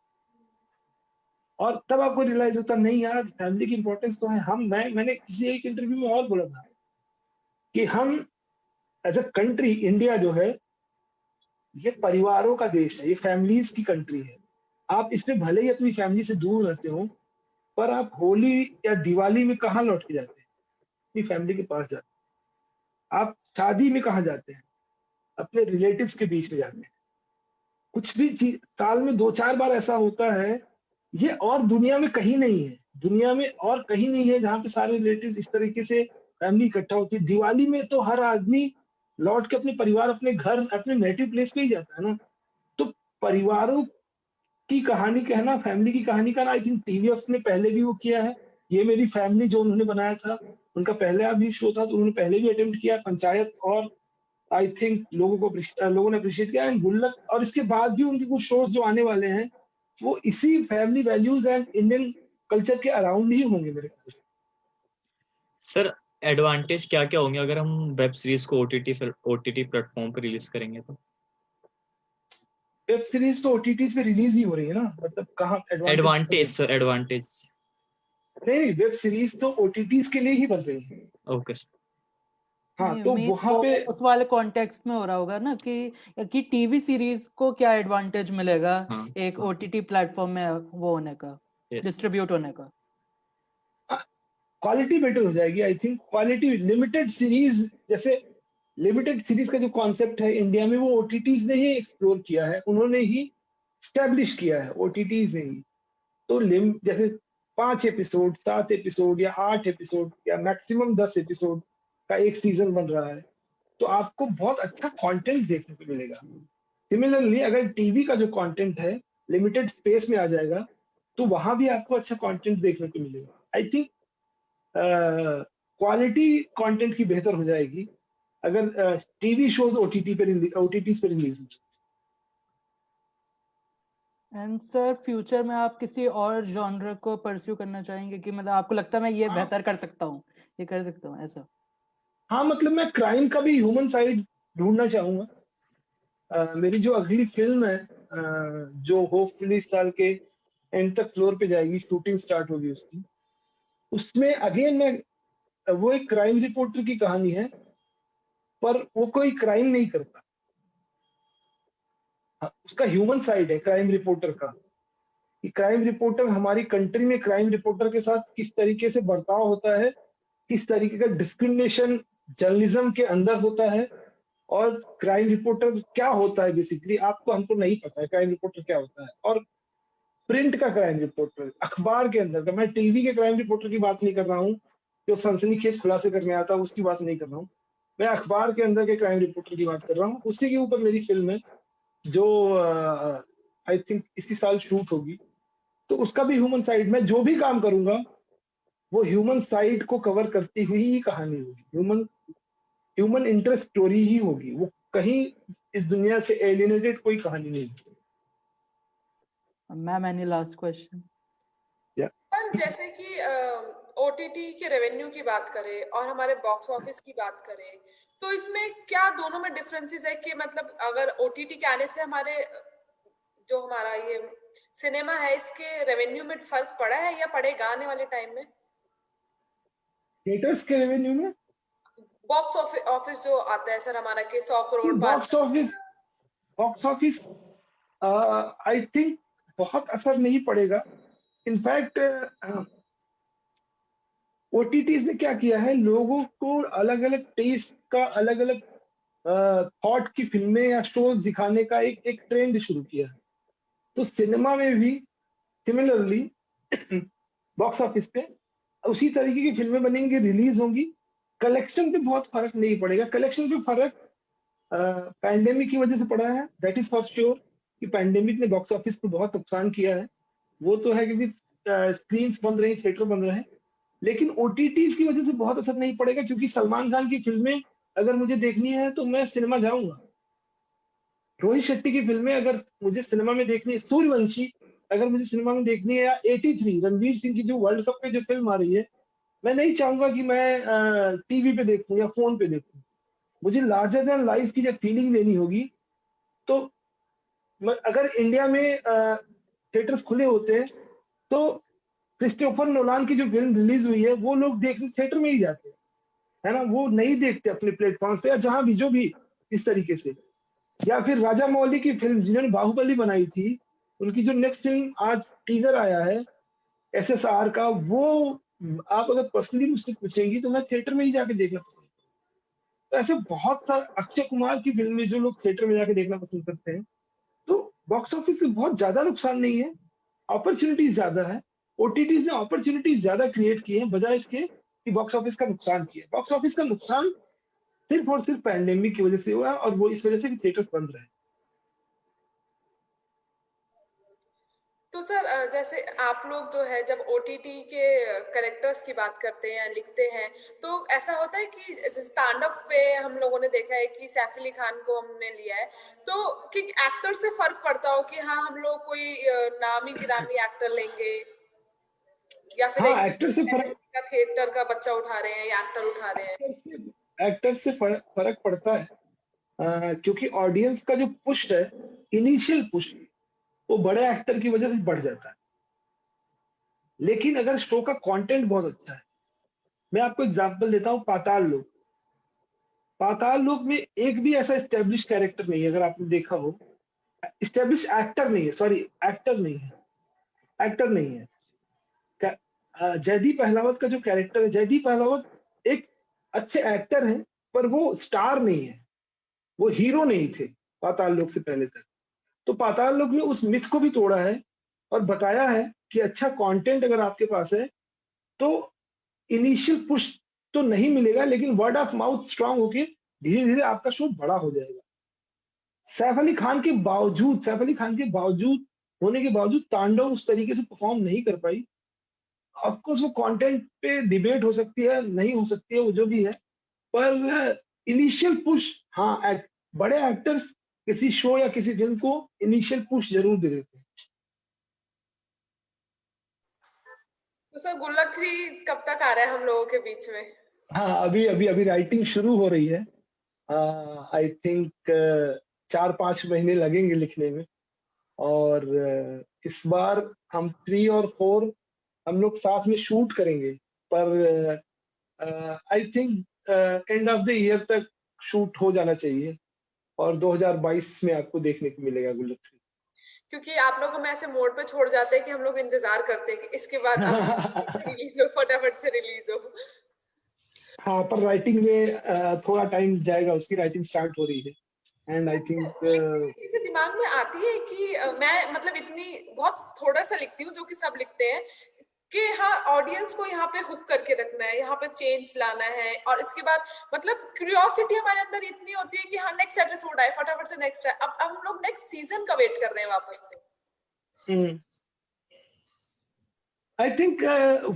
और तब आपको रियलाइज होता नहीं यार, फैमिली की इंपॉर्टेंस तो है। मैंने किसी एक इंटरव्यू में और बोला था कि हम एज अ कंट्री, इंडिया जो है ये परिवारों का देश है, ये फैमिलीज की कंट्री है। आप इसमें भले ही अपनी फैमिली से दूर रहते हो, पर आप होली या दिवाली में कहाँ लौट के जाते हैं? अपनी फैमिली के पास जाते हैं। आप शादी में कहाँ जाते हैं? अपने रिलेटिव्स के बीच में जाते हैं। कुछ भी चीज साल में 2-4 बार ऐसा होता है, ये और दुनिया में कहीं नहीं है। दुनिया में और कहीं नहीं है जहाँ पे सारे रिलेटिव्स इस तरीके से फैमिली इकट्ठा होती है। दिवाली में तो हर आदमी लौट के अपने परिवार, अपने घर, अपने नेटिव प्लेस पे ही जाता है ना। तो परिवारों की कहानी कहना, फैमिली की कहानी कहना, आई थिंक टीवीएफ ने पहले भी वो किया है। ये मेरी फैमिली जो उन्होंने बनाया था, उनका पहले भी शो था तो उन्होंने पहले भी अटेम्प्ट किया पंचायत, और आई थिंक लोगों ने अप्रिशिएट किया। एंड गुल्लक, और इसके बाद भी उनके कुछ शोज जो आने वाले हैं वो इसी family values and Indian culture के अराउंड ही होंगे मेरे ख्याल से। सर एडवांटेज क्या क्या होंगे अगर हम वेब सीरीज को ओटीटी प्लेटफॉर्म पर रिलीज करेंगे तो? वेब सीरीज तो ओटीटीज पे रिलीज ही हो रही है ना, मतलब कहाँ एडवांटेज सर, एडवांटेज। नहीं, वेब सीरीज तो ओटीटीज के लिए ही बन रही है। Okay sir. हाँ, नहीं, तो उम्मीद वहां वो पे उस वाले कॉन्टेक्स्ट में हो रहा होगा ना कि टीवी सीरीज को क्या एडवांटेज मिलेगा हाँ, एक ओटीटी प्लेटफॉर्म में वो होने का, यस। डिस्ट्रीब्यूट होने का। क्वालिटी बेटर हो जाएगी I think. Quality limited series, जैसे लिमिटेड सीरीज का जो कॉन्सेप्ट है इंडिया में, वो ओटीटीज ने ही एक्सप्लोर किया है, उन्होंने ही स्टैब्लिश किया है, ओटीटीज ने ही। तो जैसे 5 एपिसोड, 7 एपिसोड या 8 एपिसोड या मैक्सिमम 10 एपिसोड का एक सीजन बन रहा है, तो आपको बहुत अच्छा कंटेंट देखने को मिलेगा। सिमिलरली अगर टीवी का जो कंटेंट है लिमिटेड स्पेस में आ जाएगा, तो वहां भी आपको अच्छा कंटेंट देखने को मिलेगा। आई थिंक क्वालिटी कंटेंट की बेहतर हो जाएगी अगर टीवी शोज ओटीटीज पे रिलीज हो। एंड सर फ्यूचर में आप किसी और जॉनर को परस्यू करना चाहेंगे कि मतलब आपको लगता है मैं ये बेहतर कर सकता हूँ, ये कर सकता हूँ ऐसा? हाँ, मतलब मैं क्राइम का भी ह्यूमन साइड ढूंढना चाहूंगा। मेरी जो अगली फिल्म है जो होपफुली इस साल के एंड तक फ्लोर पे जाएगी, शूटिंग स्टार्ट होगी उसकी, उसमें अगेन मैं वो एक क्राइम रिपोर्टर की कहानी है, पर वो कोई क्राइम नहीं करता। हाँ, उसका ह्यूमन साइड है क्राइम रिपोर्टर का, कि क्राइम रिपोर्टर हमारी कंट्री में क्राइम रिपोर्टर के साथ किस तरीके से बर्ताव होता है, किस तरीके का डिस्क्रिमिनेशन जर्नलिज्म के अंदर होता है, और क्राइम रिपोर्टर क्या होता है बेसिकली आपको हमको नहीं पता है क्राइम रिपोर्टर क्या होता है। और प्रिंट का क्राइम रिपोर्टर, अखबार के अंदर का, मैं टीवी के क्राइम रिपोर्टर की बात नहीं कर रहा हूँ जो सनसनीखेज खुलासे करने आता है, उसकी बात नहीं कर रहा हूँ। मैं अखबार के अंदर के क्राइम रिपोर्टर की बात कर रहा हूँ। उसी के ऊपर मेरी फिल्म है जो आई थिंक इसी साल शूट होगी। तो उसका भी ह्यूमन साइड, मैं जो भी काम करूंगा वो ह्यूमन साइड को कवर करती हुई ही कहानी होगी, ह्यूमन इंटरेस्ट स्टोरी ही होगी, वो कहीं इस दुनिया से एलिनेटेड कोई कहानी नहीं होगी। Ma'am any last question? पर जैसे कि ओटीटी के रेवेन्यू की बात करें और हमारे बॉक्स ऑफिस की बात करें, तो इसमें क्या दोनों में डिफरेंसेस है कि मतलब अगर ओटीटी के आने से हमारे जो हमारा ये सिनेमा है इसके रेवेन्यू में फर्क पड़ा है या पड़ेगा आने वाले टाइम में? थिएटर्स के रेवेन्यू में बॉक्स ऑफिस जो आता है सर हमारा के 100 करोड़ पार। बॉक्स ऑफिस आई थिंक बहुत असर नहीं पड़ेगा। इनफैक्ट ओटीटीज ने क्या किया है, लोगों को अलग अलग टेस्ट का, अलग अलग थॉट की फिल्में या शोज दिखाने का एक ट्रेंड शुरू किया है। तो सिनेमा में भी सिमिलरली बॉक्स ऑफिस पे उसी तरीके की फिल्में बनेंगी, रिलीज होंगी। कलेक्शन पे बहुत फर्क नहीं पड़ेगा। कलेक्शन पे फर्क पैंडेमिक की वजह से पड़ा है, दैट इज फॉर श्योर, कि पैंडेमिक ने बॉक्स ऑफिस को बहुत नुकसान किया है। वो तो है क्योंकि स्क्रीन्स बंद रही, थिएटर बंद रहे। लेकिन ओटीटीज की वजह से बहुत असर नहीं पड़ेगा, क्योंकि सलमान खान की फिल्में अगर मुझे देखनी है तो मैं सिनेमा जाऊंगा। रोहित शेट्टी की फिल्में अगर मुझे सिनेमा में देखनी है, सूर्यवंशी अगर मुझे सिनेमा में देखनी है, या 83 रणवीर सिंह की जो वर्ल्ड कप पे जो फिल्म आ रही है, मैं नहीं चाहूंगा कि मैं टीवी पे देखूं या फोन पे देखूं। मुझे लार्जर देन लाइफ की जब फीलिंग लेनी होगी, तो अगर इंडिया में थिएटर्स खुले होते हैं तो क्रिस्टोफर नोलान की जो फिल्म रिलीज हुई है वो लोग देखने थिएटर में ही जाते हैं, है ना। वो नहीं देखते अपने प्लेटफॉर्म पे या जहां भी जो भी इस तरीके से। या फिर राजा मौली की फिल्म जिन्होंने बाहुबली बनाई थी, उनकी जो नेक्स्ट फिल्म आज टीजर आया है एसएसआर का, वो आप अगर पर्सनली मुझसे पूछेंगी तो मैं थिएटर में ही जाके देखना पसंद करूंगा। तो ऐसे बहुत सारे, अक्षय कुमार की फिल्में जो लोग थिएटर में जाके देखना पसंद करते हैं। तो बॉक्स ऑफिस से बहुत ज्यादा नुकसान नहीं है, अपॉर्चुनिटीज ज्यादा है। ओटीटीज ने अपॉर्चुनिटीज ज्यादा क्रिएट की है बजाय इसके कि बॉक्स ऑफिस का नुकसान किया। बॉक्स ऑफिस का नुकसान सिर्फ और सिर्फ पैंडेमिक की वजह से हुआ, और वो इस वजह से कि थिएटर्स बंद रहे। तो सर जैसे आप लोग जो है जब ओटीटी के कैरेक्टर्स की बात करते हैं या लिखते हैं तो ऐसा होता है कि जैसे स्टैंड अप पे हम लोगों ने देखा है कि सैफ अली खान को हमने लिया है तो कि एक्टर से फर्क पड़ता हो कि हाँ हम लोग कोई नामी गिरामी एक्टर लेंगे या फिर हाँ, एक एक्टर से फर्क थिएटर का बच्चा उठा रहे हैं या एक्टर उठा रहे हैं? एक्टर से फर्क पड़ता है, क्योंकि ऑडियंस का जो पुश है, इनिशियल पुश, वो बड़े एक्टर की वजह से बढ़ जाता है। लेकिन अगर शो का कंटेंट बहुत अच्छा है, मैं आपको एग्जांपल देता हूँ, पाताल लोक। पाताल लोक में एक भी ऐसा एस्टेब्लिश कैरेक्टर नहीं है, अगर आपने देखा हो। एस्टेब्लिश एक्टर नहीं है, सॉरी, एक्टर नहीं है, एक्टर नहीं है। जयदीप अहलावत का जो कैरेक्टर है, जयदीप अहलावत एक अच्छे एक्टर हैं, पर वो स्टार नहीं है, वो हीरो नहीं थे पाताल लोक से पहले तक। तो पाताल लोक ने उस मिथ को भी तोड़ा है और बताया है कि अच्छा कंटेंट अगर आपके पास है तो इनिशियल पुश तो नहीं मिलेगा, लेकिन वर्ड ऑफ माउथ स्ट्रांग होके धीरे धीरे आपका शो बड़ा हो जाएगा। सैफ अली खान के बावजूद, सैफ अली खान के बावजूद होने के बावजूद तांडव उस तरीके से परफॉर्म नहीं कर पाई। ऑफकोर्स वो कंटेंट पे डिबेट हो सकती है, नहीं हो सकती है, वो जो भी है, पर इनिशियल पुश, हाँ, बड़े एक्टर्स किसी शो या किसी फिल्म को इनिशियल पुश जरूर दे देते हैं। तो सर गुल्लक 3 कब तक आ रहा है हम लोगों के बीच में? हाँ, अभी राइटिंग शुरू हो रही है। आई थिंक 4-5 महीने लगेंगे लिखने में, और इस बार हम 3 और 4 हम लोग साथ में शूट करेंगे, पर I think end of the year तक शूट हो जाना चाहिए, और 2022 में आपको देखने को मिलेगा गुल्लक 3। क्योंकि आप लोग हमें ऐसे मोड पे छोड़ जाते हैं कि हम लोग इंतजार करते हैं कि इसके बाद रिलीज हो, फटाफट से रिलीज हो। हाँ, पर राइटिंग में थोड़ा टाइम जाएगा, उसकी राइटिंग स्टार्ट हो रही है, एंड आई थिंक लिखने की चीजें दिमाग में आती है कि मैं मतलब इतनी बहुत थोड़ा सा लिखती हूँ जो कि सब लिखते हैं कि हाँ ऑडियंस को यहाँ पे हुक करके रखना है, यहाँ पे चेंज लाना है, और इसके बाद मतलब क्यूरियोसिटी हमारे अंदर इतनी होती है कि हाँ नेक्स्ट एपिसोड आए, फटाफट से नेक्स्ट है। अब हम लोग नेक्स्ट सीजन का वेट कर रहे हैं वापस से। आई थिंक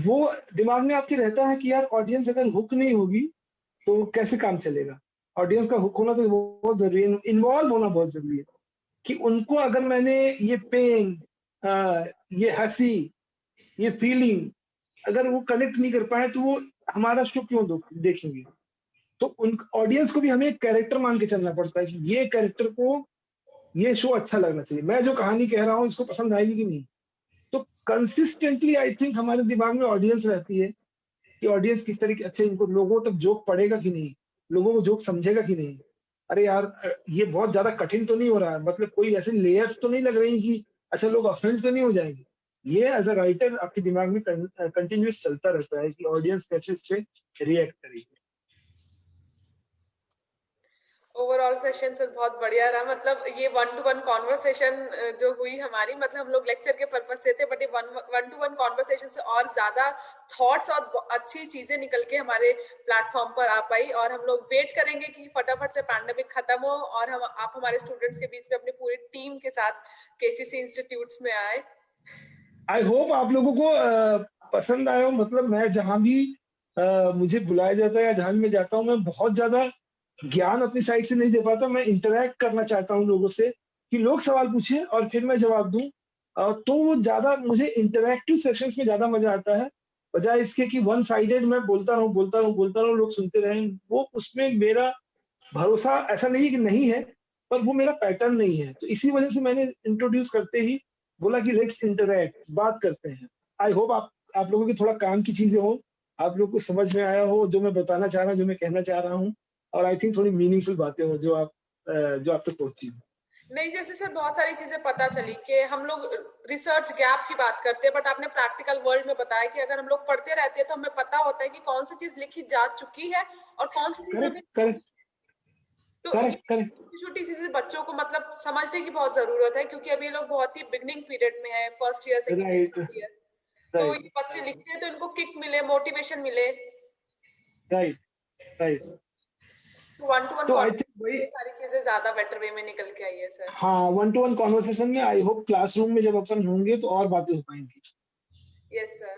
वो दिमाग में आपके रहता है कि यार ऑडियंस अगर हुक नहीं होगी तो कैसे काम चलेगा। ऑडियंस का हुक होना तो बहुत जरूरी है, इन्वॉल्व होना बहुत जरूरी है, कि उनको अगर मैंने ये पेन, ये हंसी, ये फीलिंग अगर वो कनेक्ट नहीं कर पाए तो वो हमारा शो क्यों देखेंगे। तो उन ऑडियंस को भी हमें एक कैरेक्टर मान के चलना पड़ता है कि ये कैरेक्टर को ये शो अच्छा लगना चाहिए, मैं जो कहानी कह रहा हूँ इसको पसंद आएगी कि नहीं। तो कंसिस्टेंटली आई थिंक हमारे दिमाग में ऑडियंस रहती है कि ऑडियंस किस तरीके, अच्छा इनको लोगों तक जोक पड़ेगा कि नहीं, लोगों को जोक समझेगा कि नहीं। अरे यार, ये बहुत ज्यादा कठिन तो नहीं हो रहा है, मतलब कोई ऐसे लेयर्स तो नहीं लग रही कि अच्छा लोग ऑफेंड तो नहीं हो जाएंगे। ये एज अ राइटर आपके दिमाग में कंटिन्यूस चलता रहता है कि ऑडियंस कैसे इस पे रिएक्ट करेगी। ओवरऑल सेशन सर बहुत बढ़िया रहा, मतलब ये 1-to-1 कॉन्वर्सेशन जो हुई हमारी, मतलब हम लोग लेक्चर के पर्पस से थे बट ये 1-to-1 कॉन्वर्सेशन से और ज्यादा थॉट्स और अच्छी चीजें निकल के हमारे प्लेटफॉर्म पर आ पाई, और हम लोग वेट करेंगे कि फटाफट से पैंडेमिक खत्म हो और हम आप हमारे स्टूडेंट्स के बीच में अपनी पूरी टीम के साथ केसीसी इंस्टीट्यूट्स में आए। आई होप आप लोगों को पसंद आया हो। मतलब मैं जहां भी मुझे बुलाया जाता है या जहां भी मैं जाता हूँ, मैं बहुत ज्यादा ज्ञान अपनी साइड से नहीं दे पाता, मैं इंटरेक्ट करना चाहता हूँ लोगों से, कि लोग सवाल पूछे और फिर मैं जवाब दूं। तो वो ज्यादा मुझे इंटरेक्टिव सेशंस में ज्यादा मजा आता है, बजाय इसके कि वन साइडेड मैं बोलता रहूं लोग सुनते रहें। वो उसमें मेरा भरोसा ऐसा नहीं है कि नहीं है, पर वो मेरा पैटर्न नहीं है। तो इसी वजह से मैंने इंट्रोड्यूस करते ही बोला कि लेट्स इंटरैक्ट, बात करते हैं। आई होप आप लोगों की थोड़ा काम की चीजें हो, आप लोग को समझ में आया हो जो मैं बताना चाह रहा हूँ, जो मैं कहना चाह रहा हूँ, और आई थिंक थोड़ी मीनिंगफुल बातें हो जो आप तक पहुंची हो। नहीं, जैसे सर बहुत सारी चीजें पता चली कि हम लोग रिसर्च गैप की बात करते हैं बट आपने प्रैक्टिकल वर्ल्ड में बताया कि अगर हम लोग पढ़ते रहते हैं तो हमें पता होता है कि कौन सी चीज लिखी जा चुकी है और कौन सी चीज करेक्ट अभी। करेक्ट तो ये करेक्ट करेक्ट छोटी चीजें बच्चों को मतलब समझने की बहुत जरूरत है, क्योंकि अभी ये लोग बहुत ही बिगनिंग पीरियड में है, first year second right year. तो राइट ये बच्चे लिखते हैं तो इनको किक मिले, मोटिवेशन मिले। Right right. One two one तो आई थिंक वही, ये सारी चीजें ज्यादा बेटर वे में निकल के आई है सर। हाँ, 1-to-1 कॉन्वर्सेशन में आई होप क्लासरूम में जब अपन होंगे तो और बातें हो पाएंगी। Yes, sir.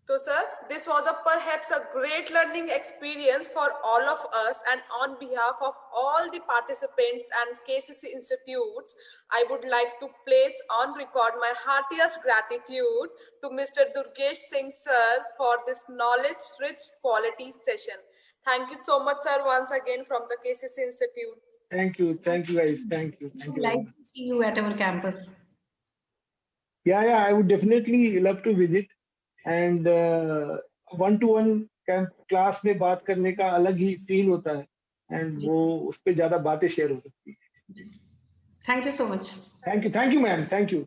So, sir, this was perhaps a great learning experience for all of us, and on behalf of all the participants and KCC institutes, I would like to place on record my heartiest gratitude to Mr. Durgesh Singh, sir, for this knowledge-rich quality session. Thank you so much, sir, once again from the KCC Institute. Thank you guys, thank you. We'd like to see you at our campus. Yeah, I would definitely love to visit. And 1-to-1 class में बात करने का अलग ही feel होता है, and वो उस पे ज्यादा बातें शेयर हो सकती है। Thank you so much. Thank you ma'am, thank you.